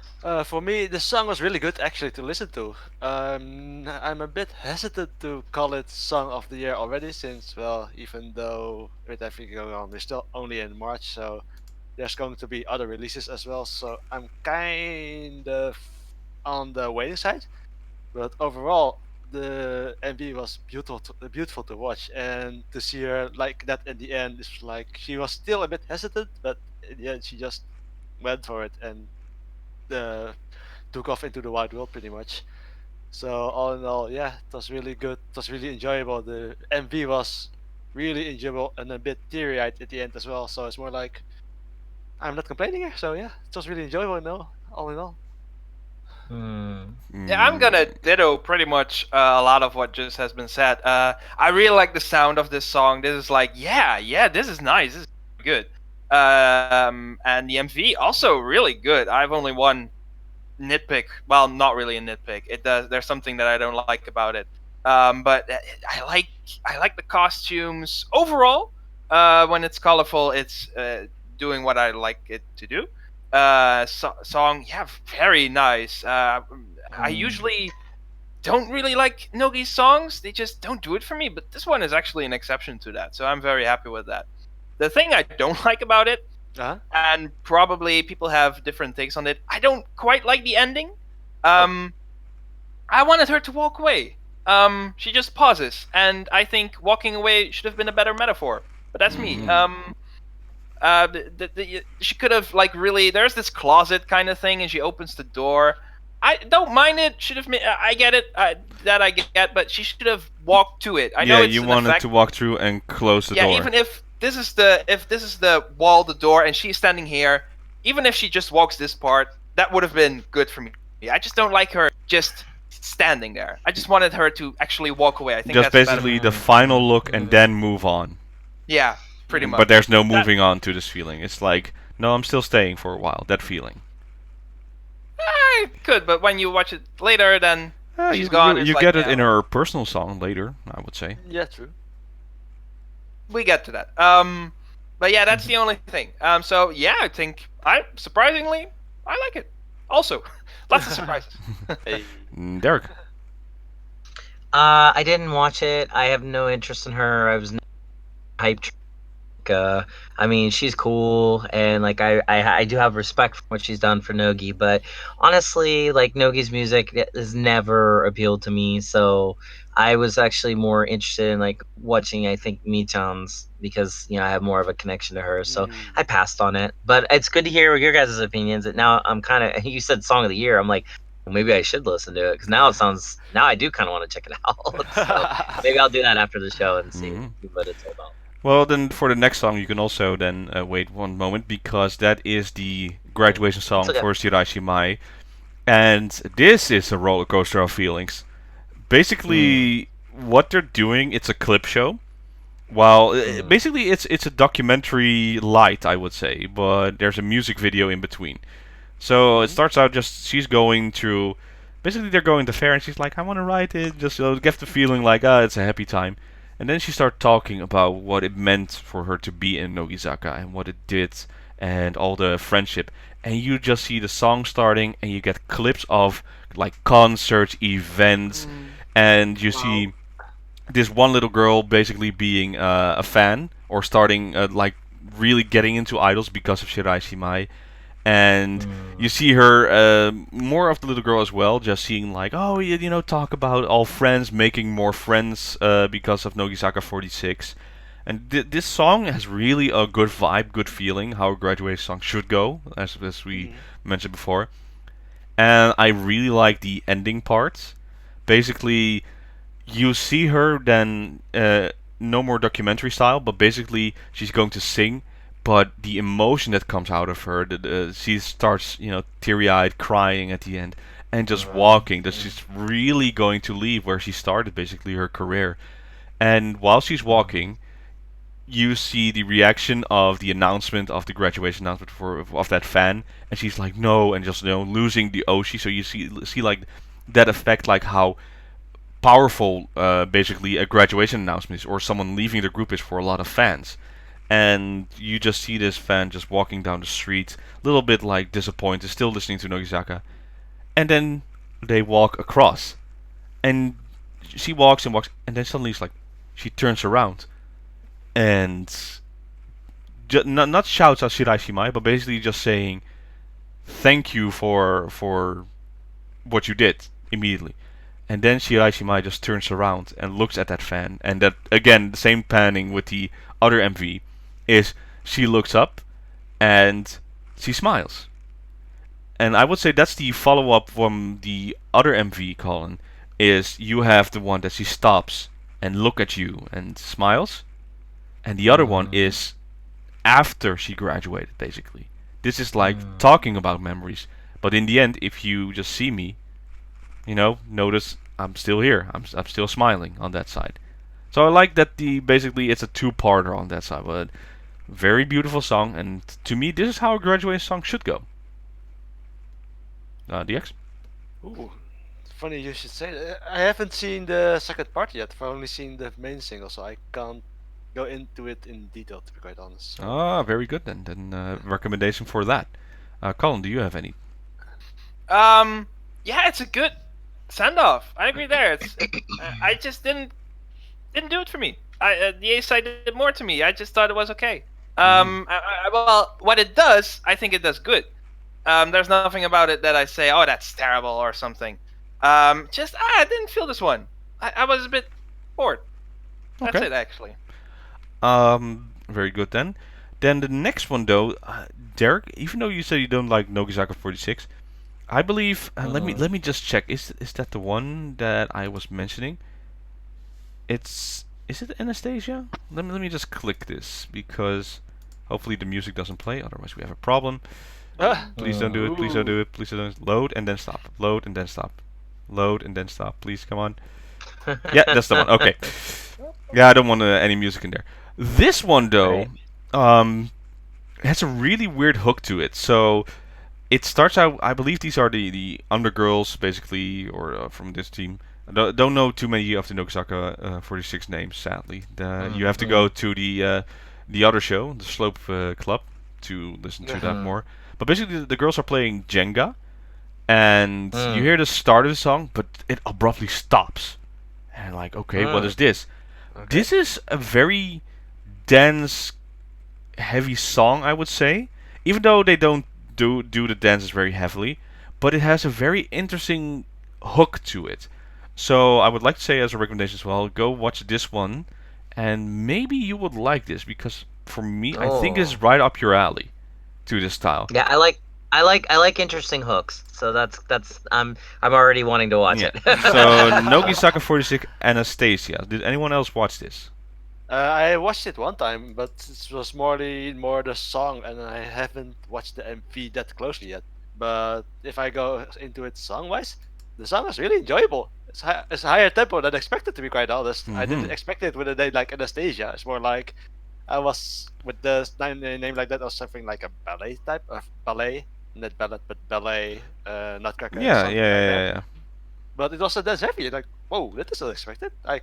For me, the song was really good actually to listen to. I'm a bit hesitant to call it Song of the Year already, since, well, even though with everything going on, we're still only in March, so there's going to be other releases as well. So I'm kind of on the waiting side. But overall, the MV was beautiful to watch, and to see her like that in the end is like she was still a bit hesitant, but in the end she just went for it and took off into the wide world pretty much. So all in all, yeah, it was really good. It was really enjoyable. The MV was really enjoyable and a bit teary-eyed at the end as well. So it's more like I'm not complaining here. So yeah, it was really enjoyable. No, all in all. Yeah, I'm gonna ditto pretty much a lot of what just has been said. I really like the sound of this song. This is like, yeah, this is nice. This is good. And the MV also really good. I've only one nitpick. Well, not really a nitpick. There's something that I don't like about it. But I like the costumes overall. When it's colorful, it's doing what I like it to do. Song, yeah, very nice. I usually don't really like Nogi's songs. They just don't do it for me. But this one is actually an exception to that. So I'm very happy with that. The thing I don't like about it, and probably people have different takes on it, I don't quite like the ending. I wanted her to walk away. She just pauses, and I think walking away should have been a better metaphor. But that's me. She could have really. There's this closet kind of thing, and she opens the door. I don't mind it. Should have. I get it. That I get, but she should have walked to it. I know it's you wanted to walk through and close the door. Yeah, even if this is the wall, the door, and she's standing here. Even if she just walks this part, that would have been good for me. I just don't like her just standing there. I just wanted her to actually walk away. I think just that's basically the final look and then move on. Yeah, pretty much. But there's no moving on to this feeling. It's like, no, I'm still staying for a while. That feeling. I could, but when you watch it later, then she's gone. You get it in her personal song later, I would say. Yeah, true. we get to that. But yeah, that's the only thing. So yeah, I think surprisingly I like it. Also, lots of surprises. Derek. I didn't watch it. I have no interest in her. I was hyped. I mean, she's cool, and like I do have respect for what she's done for Nogi. But honestly, like Nogi's music has never appealed to me. So I was actually more interested in like watching. I think Miichan's because I have more of a connection to her. So I passed on it. But it's good to hear your guys' opinions. And now I'm kind of. You said song of the year. I'm like, well, maybe I should listen to it because now it sounds. Now I do kind of want to check it out. So maybe I'll do that after the show and see what it's all about. Well, then for the next song, you can also then wait one moment because that is the graduation song for Shiraishi Mai, and this is a roller coaster of feelings. Basically, what they're doing, it's a clip show. Well, basically it's a documentary light, I would say, but there's a music video in between. So it starts out just she's going through. Basically, they're going to fair, and she's like, "I want to write it." Just get the feeling like, it's a happy time. And then she starts talking about what it meant for her to be in Nogizaka and what it did and all the friendship. And you just see the song starting and you get clips of like concerts, events, and you see this one little girl basically being a fan or starting like really getting into idols because of Shiraishi Mai. And you see her, more of the little girl as well, just seeing like, oh, talk about all friends, making more friends because of Nogizaka46. And this song has really a good vibe, good feeling, how a graduation song should go, as we mentioned before. And I really like the ending part. Basically, you see her then, no more documentary style, but basically she's going to sing, but the emotion that comes out of her, she starts, teary-eyed, crying at the end, and just walking. That she's really going to leave where she started, basically her career. And while she's walking, you see the reaction of the announcement of the graduation announcement of that fan, and she's like no, and just losing the oshi. So you see like that effect, like how powerful basically a graduation announcement is, or someone leaving the group is for a lot of fans. And you just see this fan just walking down the street, a little bit like disappointed, still listening to Nogizaka. And then they walk across. And she walks and walks, and then suddenly it's like, she turns around. And not shouts out Shiraishi Mai, but basically just saying, thank you for what you did, immediately. And then Shiraishi Mai just turns around and looks at that fan. And that, again, the same panning with the other MV, is she looks up and she smiles. And I would say that's the follow-up from the other MV, Colin, is you have the one that she stops and look at you and smiles. And the other one is after she graduated, basically. This is like talking about memories. But in the end, if you just see me, notice I'm still here. I'm still smiling on that side. So I like that basically it's a two-parter on that side. But very beautiful song, and to me, this is how a graduation song should go. DX? Ooh, funny you should say that. I haven't seen the second part yet. I've only seen the main single, so I can't go into it in detail, to be quite honest. So. Very good then. Then recommendation for that. Colin, do you have any? Yeah, it's a good send-off. I agree there. I just didn't do it for me. The A side did more to me. I just thought it was okay. Well, what it does, I think it does good. There's nothing about it that I say, oh, that's terrible or something. I didn't feel this one. I was a bit bored. That's it, actually. Very good then. Then the next one, though, Derek. Even though you said you don't like Nogizaka46, I believe. Let me just check. Is that the one that I was mentioning? Is it Anastasia? Let me just click this because hopefully the music doesn't play. Otherwise we have a problem. Please don't do it. Please don't do it. Please don't load and then stop. Load and then stop. Load and then stop. Please come on. Yeah, that's the one. Okay. Yeah, I don't want any music in there. This one though, has a really weird hook to it. So it starts out. I believe these are the undergirls, basically, or from this team. I don't know too many of the Nogizaka 46 names, sadly. You have to go to the other show, the Slope Club, to listen to that more. But basically, the girls are playing Jenga, and you hear the start of the song, but it abruptly stops. And like, okay, what is this? Okay. This is a very dance heavy song, I would say, even though they don't do the dances very heavily, but it has a very interesting hook to it. So I would like to say as a recommendation as well, go watch this one, and maybe you would like this because for me, I think it's right up your alley to this style. Yeah, I like interesting hooks. So that's I'm already wanting to watch it. So Nogizaka46 Anastasia. Did anyone else watch this? I watched it one time, but it was more the song, and I haven't watched the MV that closely yet. But if I go into it song-wise, the song is really enjoyable. It's higher tempo than expected, to be quite honest. I didn't expect it with a name like Anastasia. It's more like I was with the name like that, or something like a ballet type of ballet, not ballet, but ballet, Nutcracker. Yeah. But it also does heavy. Like, whoa, that is unexpected. I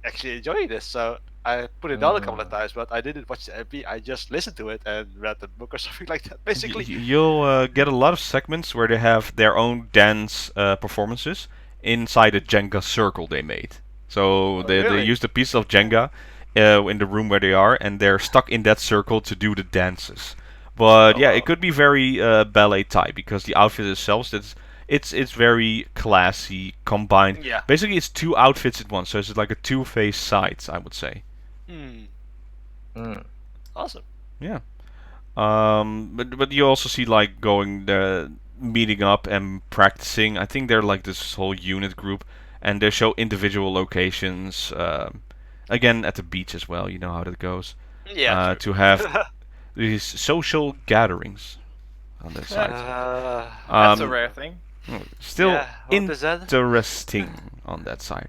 actually enjoy this, so I put it on a couple of times. But I didn't watch the MP. I just listened to it and read the book or something like that. Basically, You'll get a lot of segments where they have their own dance performances inside a Jenga circle they made. So they use the piece of Jenga in the room where they are, and they're stuck in that circle to do the dances. But it could be very ballet type because the outfit itself it's very classy, combined. Yeah. Basically, it's two outfits at once, so it's like a two-faced sides, I would say. Awesome. Yeah. But you also see like going meeting up and practicing. I think they're like this whole unit group, and they show individual locations. Again, at the beach as well. You know how that goes. Yeah. To have these social gatherings on that side. That's a rare thing. Still what is that? interesting on that side.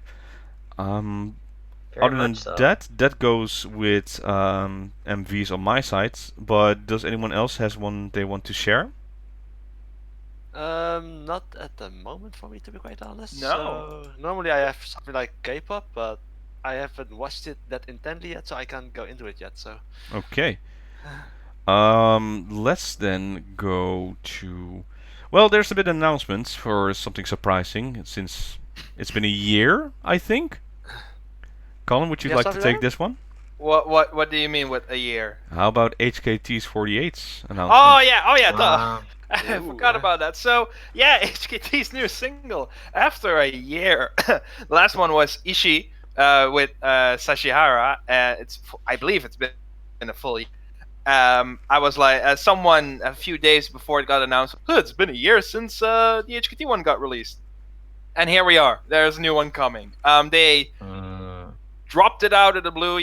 Very Other than much so. that goes with MVs on my side. But does anyone else has one they want to share? Not at the moment for me, to be quite honest. No. So, normally I have something like K-pop, but I haven't watched it that intently yet, so I can't go into it yet. So. Okay. Let's then go to. Well, there's a bit of announcements for something surprising since it's been a year, I think. Colin, would you Yeah, like to something take like this one? What do you mean with a year? How about HKT's 48's announcement? Oh yeah, Wow. I forgot about that. So yeah, HKT's new single after a year. The last one was Ishi with Sashihara. I believe it's been a full year. I was like, as someone a few days before it got announced, it's been a year since the HKT one got released, and here we are. There's a new one coming. They dropped it out of the blue.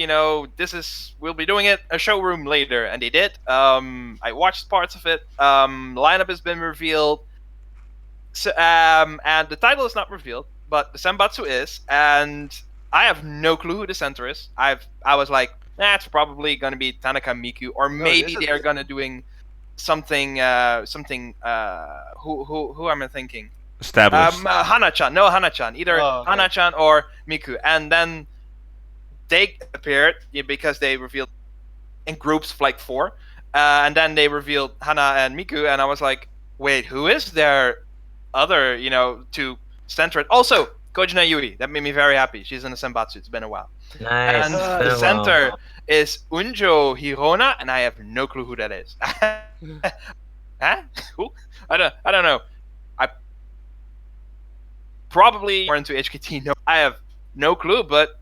We'll be doing it a showroom later, and they did. I watched parts of it. Lineup has been revealed, so, and the title is not revealed, but the Senbatsu is, and I have no clue who the center is. I was like, it's probably gonna be Tanaka Miku, or maybe they're gonna doing something. Who am I thinking? Established. Hana-chan. No, Hana-chan. Either Hana-chan or Miku, and then they appeared because they revealed in groups of like 4, and then they revealed Hana and Miku, and I was like, wait, who is their other, to center it? Also, Kojina Yui. That made me very happy. She's in the Senbatsu. It's been a while. Nice. And the center is Unjo Hirona, and I have no clue who that is. Huh? Who? I don't know. I probably more into HKT. No, I have no clue, but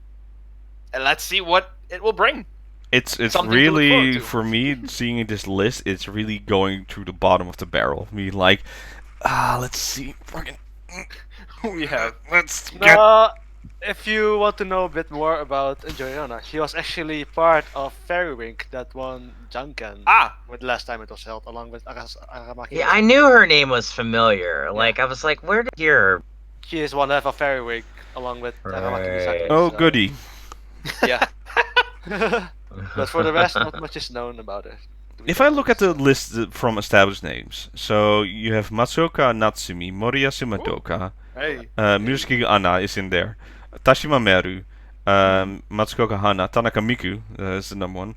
let's see what it will bring. It's Something to really, look forward to. for me, seeing this list, it's really going through the bottom of the barrel. I mean, like, let's see, fucking, Who we have? let's get. If you want to know a bit more about Joyona, she was actually part of Fairy Wink that won Junkan. With last time it was held, along with Aramaki. Yeah, I knew her name was familiar. Like, I was like, where did I hear her? She is one half of Fairy Wink, along with Aramaki Misaki. Oh, so- goody. Yeah. But for the rest, not much is known about her. If I look at the list from established names, so you have Matsuoka Natsumi, Moriyasu Madoka, Hey. Mirosuke Anna is in there, Tashima Meru, Matsuoka Hana, Tanaka Miku is the number one.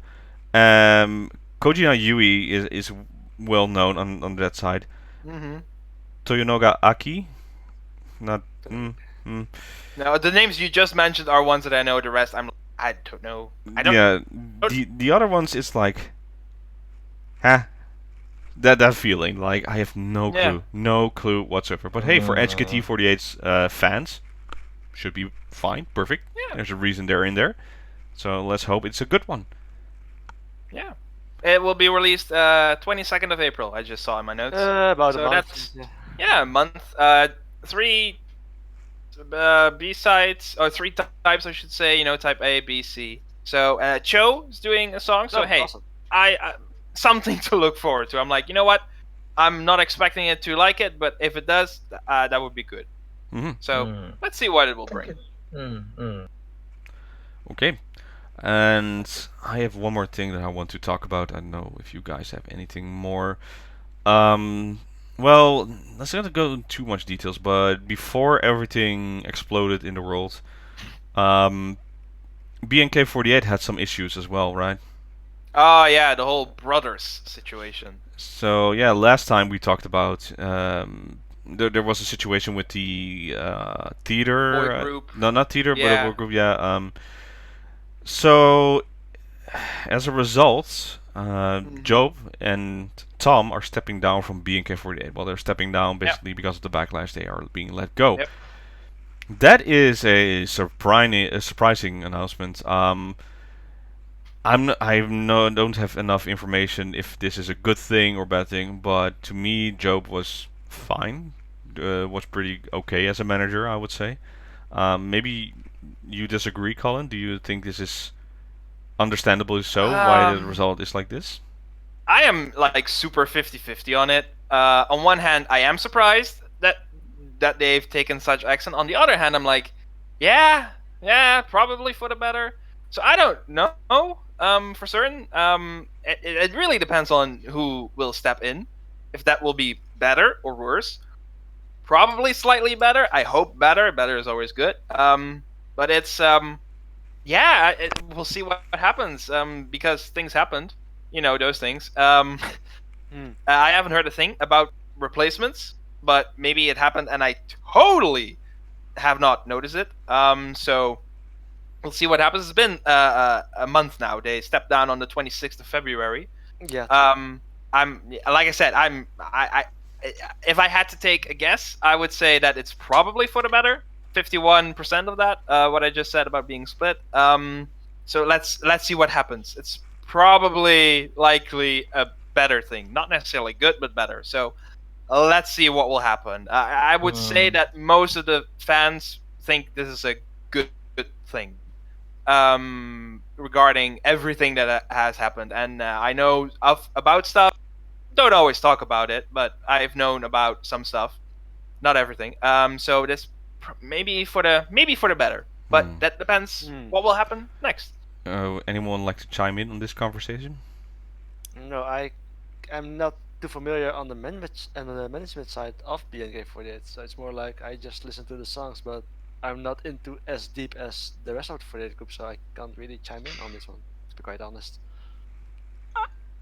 Kojina Yui is well known on that side. Mm-hmm. Toyonoga Aki, not. Now the names you just mentioned are ones that I know. The rest I don't know. I don't. Yeah, the other ones is like, huh? That feeling, like I have no clue whatsoever. But hey, for HKT48's fans, should be fine, perfect. Yeah. There's a reason they're in there, so let's hope it's a good one. Yeah. It will be released 22nd of April. I just saw in my notes. About So a month. that's a month. 3 B-sides, or 3 types, I should say. You know, type A, B, C. So Cho is doing a song. So hey, awesome. I something to look forward to. I'm like, you know what? I'm not expecting it to like it, but if it does, that would be good. So let's see what it will bring. Okay. And I have one more thing that I want to talk about. I don't know if you guys have anything more. Well, let's not go into too much details, but before everything exploded in the world, BNK48 had some issues as well, right? Oh yeah, the whole brothers situation. So yeah, last time we talked about there was a situation with the theater Boy group. No, not theater, Yeah. but a boy group. Yeah. So as a result, Job and Tom are stepping down from BNK48. Well, they're stepping down basically because of the backlash. They are being let go. Yep. That is a surprising announcement. Don't have enough information if this is a good thing or bad thing, but to me, Job was fine. Was pretty okay as a manager, I would say. Maybe you disagree, Colin? Do you think this is understandably so? Why the result is like this? I am like super 50-50 on it. On one hand, I am surprised that they've taken such action. On the other hand, I'm like, yeah, probably for the better. So I don't know for certain. It really depends on who will step in. If that will be better or worse. Probably slightly better. I hope better. Better is always good. But it's we'll see what happens. Because things happened. You know those things. I haven't heard a thing about replacements, but maybe it happened and I totally have not noticed it. So we'll see what happens. It's been a month now. They stepped down on the 26th of February. Yeah. I'm like I said. If I had to take a guess, I would say that it's probably for the better. 51% of that. What I just said about being split. So let's see what happens. It's probably likely a better thing, not necessarily good, but better. So let's see what will happen. I would say that most of the fans think this is a good thing regarding everything that has happened. And I know about stuff. Don't always talk about it, but I've known about some stuff, not everything. So this maybe for the better, but that depends what will happen next. Anyone like to chime in on this conversation? No, I'm not too familiar on the management side of BNK48, so it's more like I just listen to the songs, but I'm not into as deep as the rest of the 48 group, so I can't really chime in on this one, to be quite honest.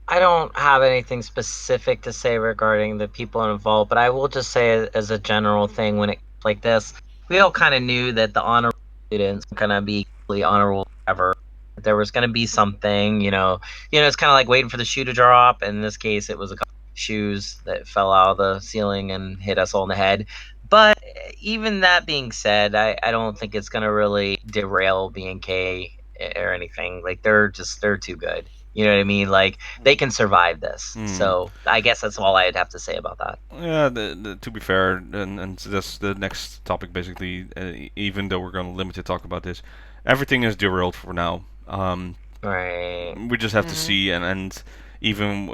I don't have anything specific to say regarding the people involved, but I will just say as a general thing when it's like this, we all kind of knew that the honor students were going to be completely honorable ever. There was going to be something, you know, it's kind of like waiting for the shoe to drop. In this case, it was a couple of shoes that fell out of the ceiling and hit us all in the head. But even that being said, I don't think it's going to really derail BNK or anything. Like, they're too good. You know what I mean? Like, they can survive this. So I guess that's all I'd have to say about that. Yeah, to be fair, and that's the next topic basically, even though we're going to limit to talk about this, everything is derailed for now. Right. We just have to see, and even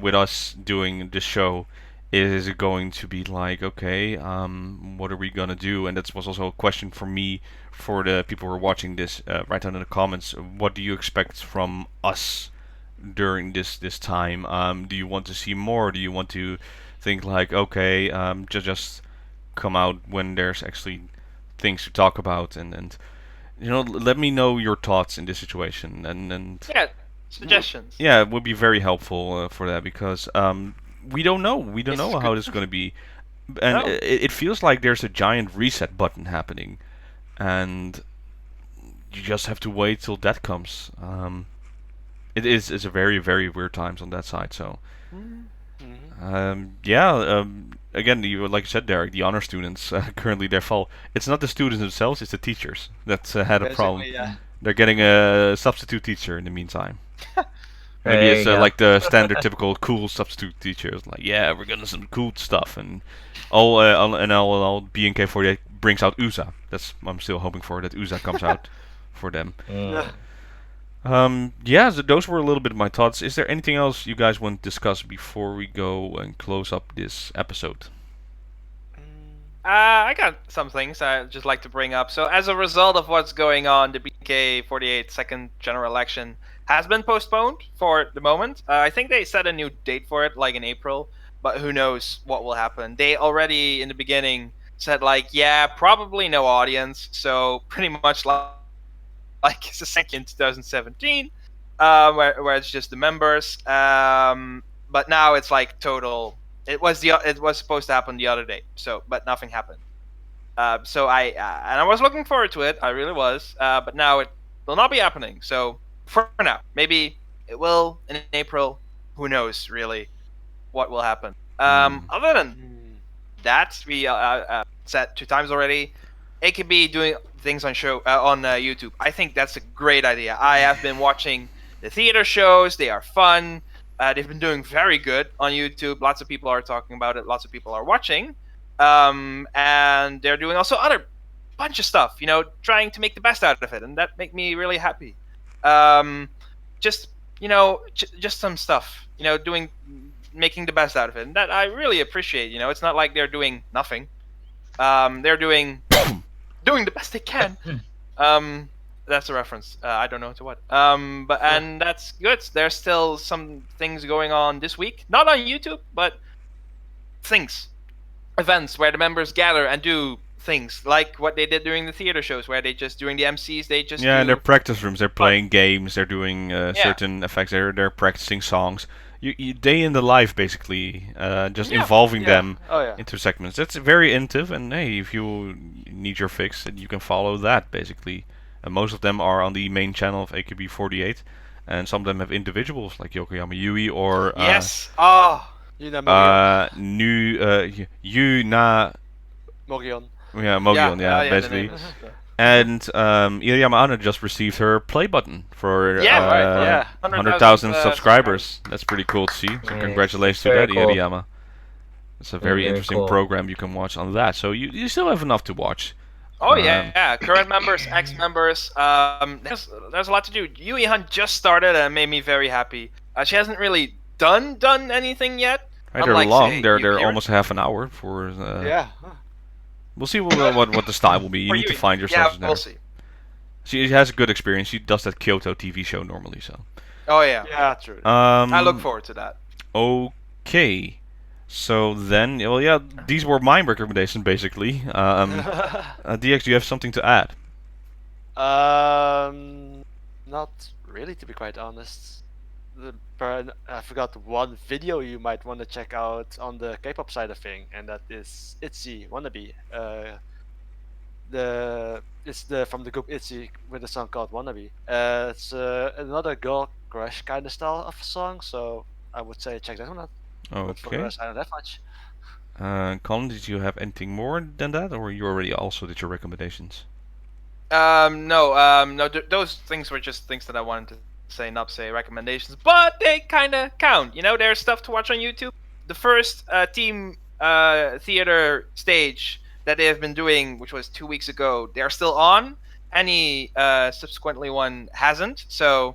with us doing this show, is it going to be like, okay, what are we going to do? And that was also a question for me, for the people who are watching this, write down in the comments, what do you expect from us during this time? Do you want to see more? Do you want to think like, okay, just come out when there's actually things to talk about, and let me know your thoughts in this situation, and Yeah, suggestions. yeah, it would be very helpful for that, because we don't know. We don't It's know how good. this is going to be, and No. it feels like there's a giant reset button happening, and you just have to wait till that comes. It's a very, very weird times on that side. So yeah, again, like you said, Derek, the honor students currently their fault. It's not the students themselves; it's the teachers that had a problem. Basically, yeah. They're getting a substitute teacher in the meantime. Maybe There it's you go. like the standard, typical cool substitute teachers. Like, yeah, we're gonna some cool stuff, and all BNK48 brings out USA. I'm still hoping for that USA comes out for them. Yeah, so those were a little bit of my thoughts. Is there anything else you guys want to discuss before we go and close up this episode? I got some things I'd just like to bring up. So, as a result of what's going on, the BK48 second general election has been postponed for the moment. I think they set a new date for it, like in April, but who knows what will happen. They already, in the beginning, said, like, yeah, probably no audience, so pretty much like it's the second 2017, where it's just the members. But now it's like total. It was supposed to happen the other day, but nothing happened. So and I was looking forward to it. I really was. But now it will not be happening. So for now, maybe it will in April. Who knows really what will happen? Other than that, we said 2 times already. AKB doing things on YouTube. I think that's a great idea. I have been watching the theater shows. They are fun. They've been doing very good on YouTube. Lots of people are talking about it. Lots of people are watching. And they're doing also other bunch of stuff, trying to make the best out of it. And that make me really happy. Just some stuff, making the best out of it. And that I really appreciate. It's not like they're doing nothing. They're doing the best they can. That's a reference. I don't know to what. And that's good. There's still some things going on this week, not on YouTube, but events where the members gather and do things like what they did during the theater shows, where they just during the MCs in their practice rooms they're playing games, they're doing certain effects, they're practicing songs. You day in the life, basically, just involving them into segments. That's very intuitive, and hey, if you need your fix, you can follow that, basically. And most of them are on the main channel of AKB48, and some of them have individuals, like Yokoyama Yui or... Yuna Morion. Yeah, Mogion, basically. And Iriyama Anna just received her play button for 100,000 subscribers. That's pretty cool to see. So congratulations to that, cool. Iriyama. It's a very interesting cool. program you can watch on that. So you still have enough to watch. Oh yeah. Current members, ex-members. There's a lot to do. Yui Han just started and made me very happy. She hasn't really done anything yet. Right, they're long. They're almost half an hour for. We'll see what the style will be. You need to find yourself in there. We'll see. She has a good experience. She does that Kyoto TV show normally, so. Oh yeah. Yeah, true. I look forward to that. Okay. So then, these were my recommendations basically. DX, do you have something to add? Not really, to be quite honest. I forgot one video you might want to check out on the K-pop side of thing, and that is ITZY Wannabe. It's from the group ITZY with a song called Wannabe. It's another girl crush kind of style of song, so I would say check that one out. But for the Okay. rest, I don't have much. Colin, did you have anything more than that, or you already also did your recommendations? No. Those things were just things that I wanted to not say recommendations, but they kind of count. There's stuff to watch on YouTube. The first team theater stage that they have been doing, which was 2 weeks ago, they're still on. Any subsequently one hasn't. So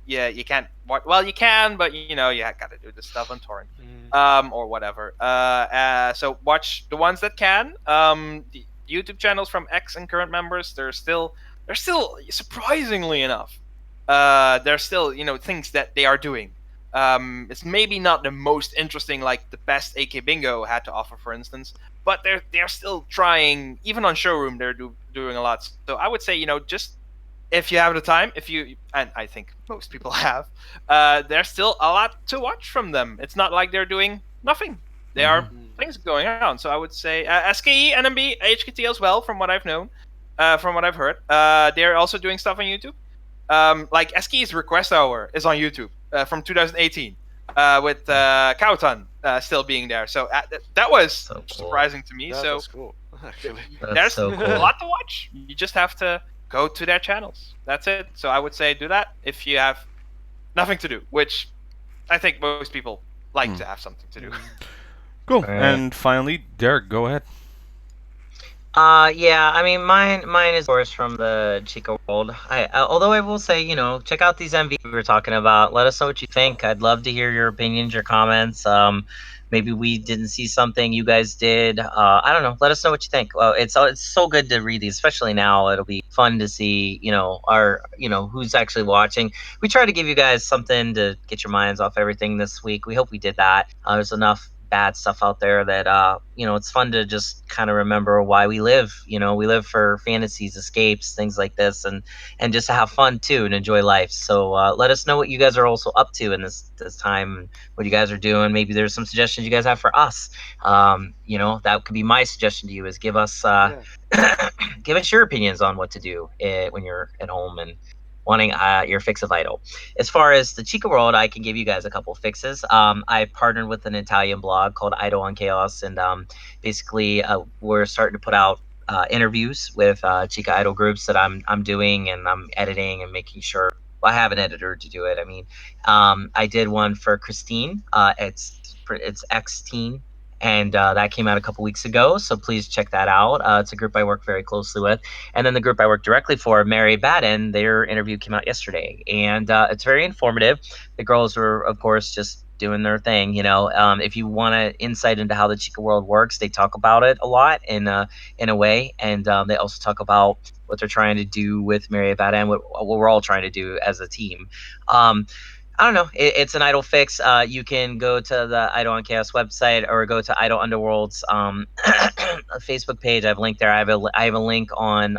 yeah, you can't. Well, you can, but you gotta do this stuff on torrent, or whatever. So watch the ones that can. The YouTube channels from ex and current members, they're still surprisingly enough. there's still things that they are doing. It's maybe not the most interesting, like the best AK Bingo had to offer, for instance, but they're still trying. Even on Showroom, they're doing a lot. So I would say, just if you have the time, and I think most people have, there's still a lot to watch from them. It's not like they're doing nothing. There are things going on. So I would say SKE, NMB, HKT as well, from what I've known, from what I've heard. They're also doing stuff on YouTube. Like SKE's Request Hour is on YouTube from 2018 with Kautan still being there. So that was So cool. surprising to me. That was cool, actually. There's so cool. a lot to watch. You just have to go to their channels. That's it. So I would say do that if you have nothing to do, which I think most people like to have something to do. Cool. Right. And finally, Derek, go ahead. Yeah, I mean, mine is of course from the Chica world. Although I will say, check out these MVs we were talking about. Let us know what you think. I'd love to hear your opinions, your comments. Maybe we didn't see something you guys did. I don't know. Let us know what you think. Well, it's so good to read these, especially now. It'll be fun to see, who's actually watching. We try to give you guys something to get your minds off everything this week. We hope we did that. There's enough bad stuff out there that it's fun to just kind of remember why we live. We live for fantasies, escapes, things like this, and just to have fun too and enjoy life. So let us know what you guys are also up to in this time, what you guys are doing. Maybe there's some suggestions you guys have for us. That could be my suggestion to you, is give us give us your opinions on what to do when you're at home and wanting your fix of Idol. As far as the Chica world, I can give you guys a couple fixes. I partnered with an Italian blog called Idol on Chaos, and basically we're starting to put out interviews with Chica Idol groups that I'm doing, and I'm editing and making sure. Well, I have an editor to do it. I mean, I did one for Christine. It's X-Teen. And that came out a couple weeks ago, so please check that out. It's a group I work very closely with. And then the group I work directly for, Mary Baden, their interview came out yesterday. And it's very informative. The girls were, of course, just doing their thing. If you want an insight into how the Chica world works, they talk about it a lot in a way. And they also talk about what they're trying to do with Mary Baden, what we're all trying to do as a team. I don't know. It's an Idol fix. You can go to the Idol on Chaos website or go to Idol Underworld's Facebook page. I've linked there. I have a link on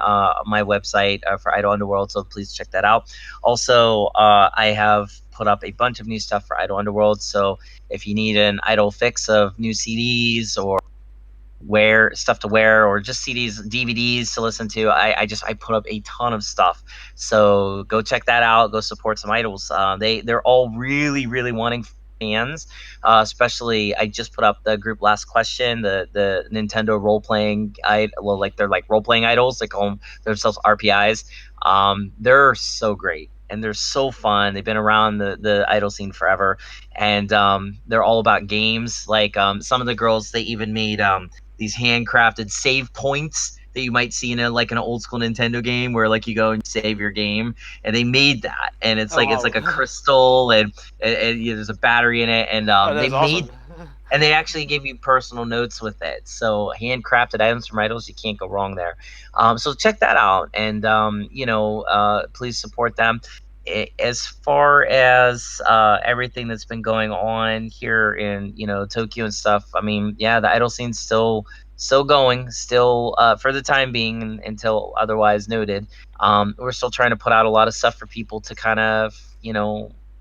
my website for Idol Underworld, so please check that out. Also, I have put up a bunch of new stuff for Idol Underworld. So if you need an Idol fix of new CDs or stuff to wear, or just CDs, DVDs to listen to, I put up a ton of stuff. So go check that out. Go support some idols. They're all really, really wanting fans. Especially, I just put up the group Last Question, the Nintendo role playing. They're like role playing idols. They call themselves RPIs. They're so great. And they're so fun. They've been around the idol scene forever, and they're all about games. Like some of the girls, they even made these handcrafted save points that you might see in an old school Nintendo game, where you go and save your game, and they made that, and it's it's like a crystal, and there's a battery in it, and they awesome. and they actually give you personal notes with it. So handcrafted items from idols, you can't go wrong there. So check that out, and please support them. As far as everything that's been going on here in Tokyo and stuff, I mean, yeah, the idol scene's still going, for the time being, until otherwise noted. We're still trying to put out a lot of stuff for people to kind of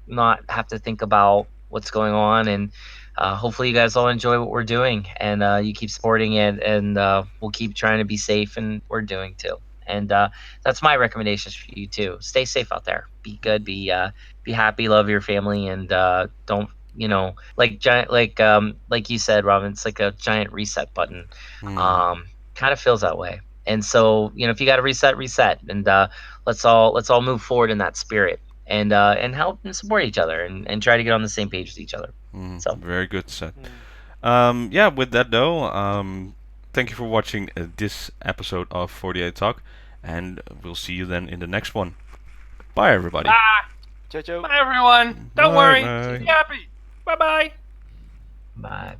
not have to think about what's going on, and hopefully you guys all enjoy what we're doing, and you keep supporting it, and we'll keep trying to be safe, and we're doing too. And that's my recommendations for you too. Stay safe out there. Be good. Be happy. Love your family, and don't like you said, Robin. It's like a giant reset button. Kind of feels that way. And so if you got to reset, and let's all move forward in that spirit, and help and support each other, and try to get on the same page with each other. So very good set. Yeah. With that though, thank you for watching this episode of 48 Talk, and we'll see you then in the next one. Bye, everybody. Bye. Ciao, ciao. Bye, everyone. Don't Bye, worry. bye. Be happy. Bye-bye. bye.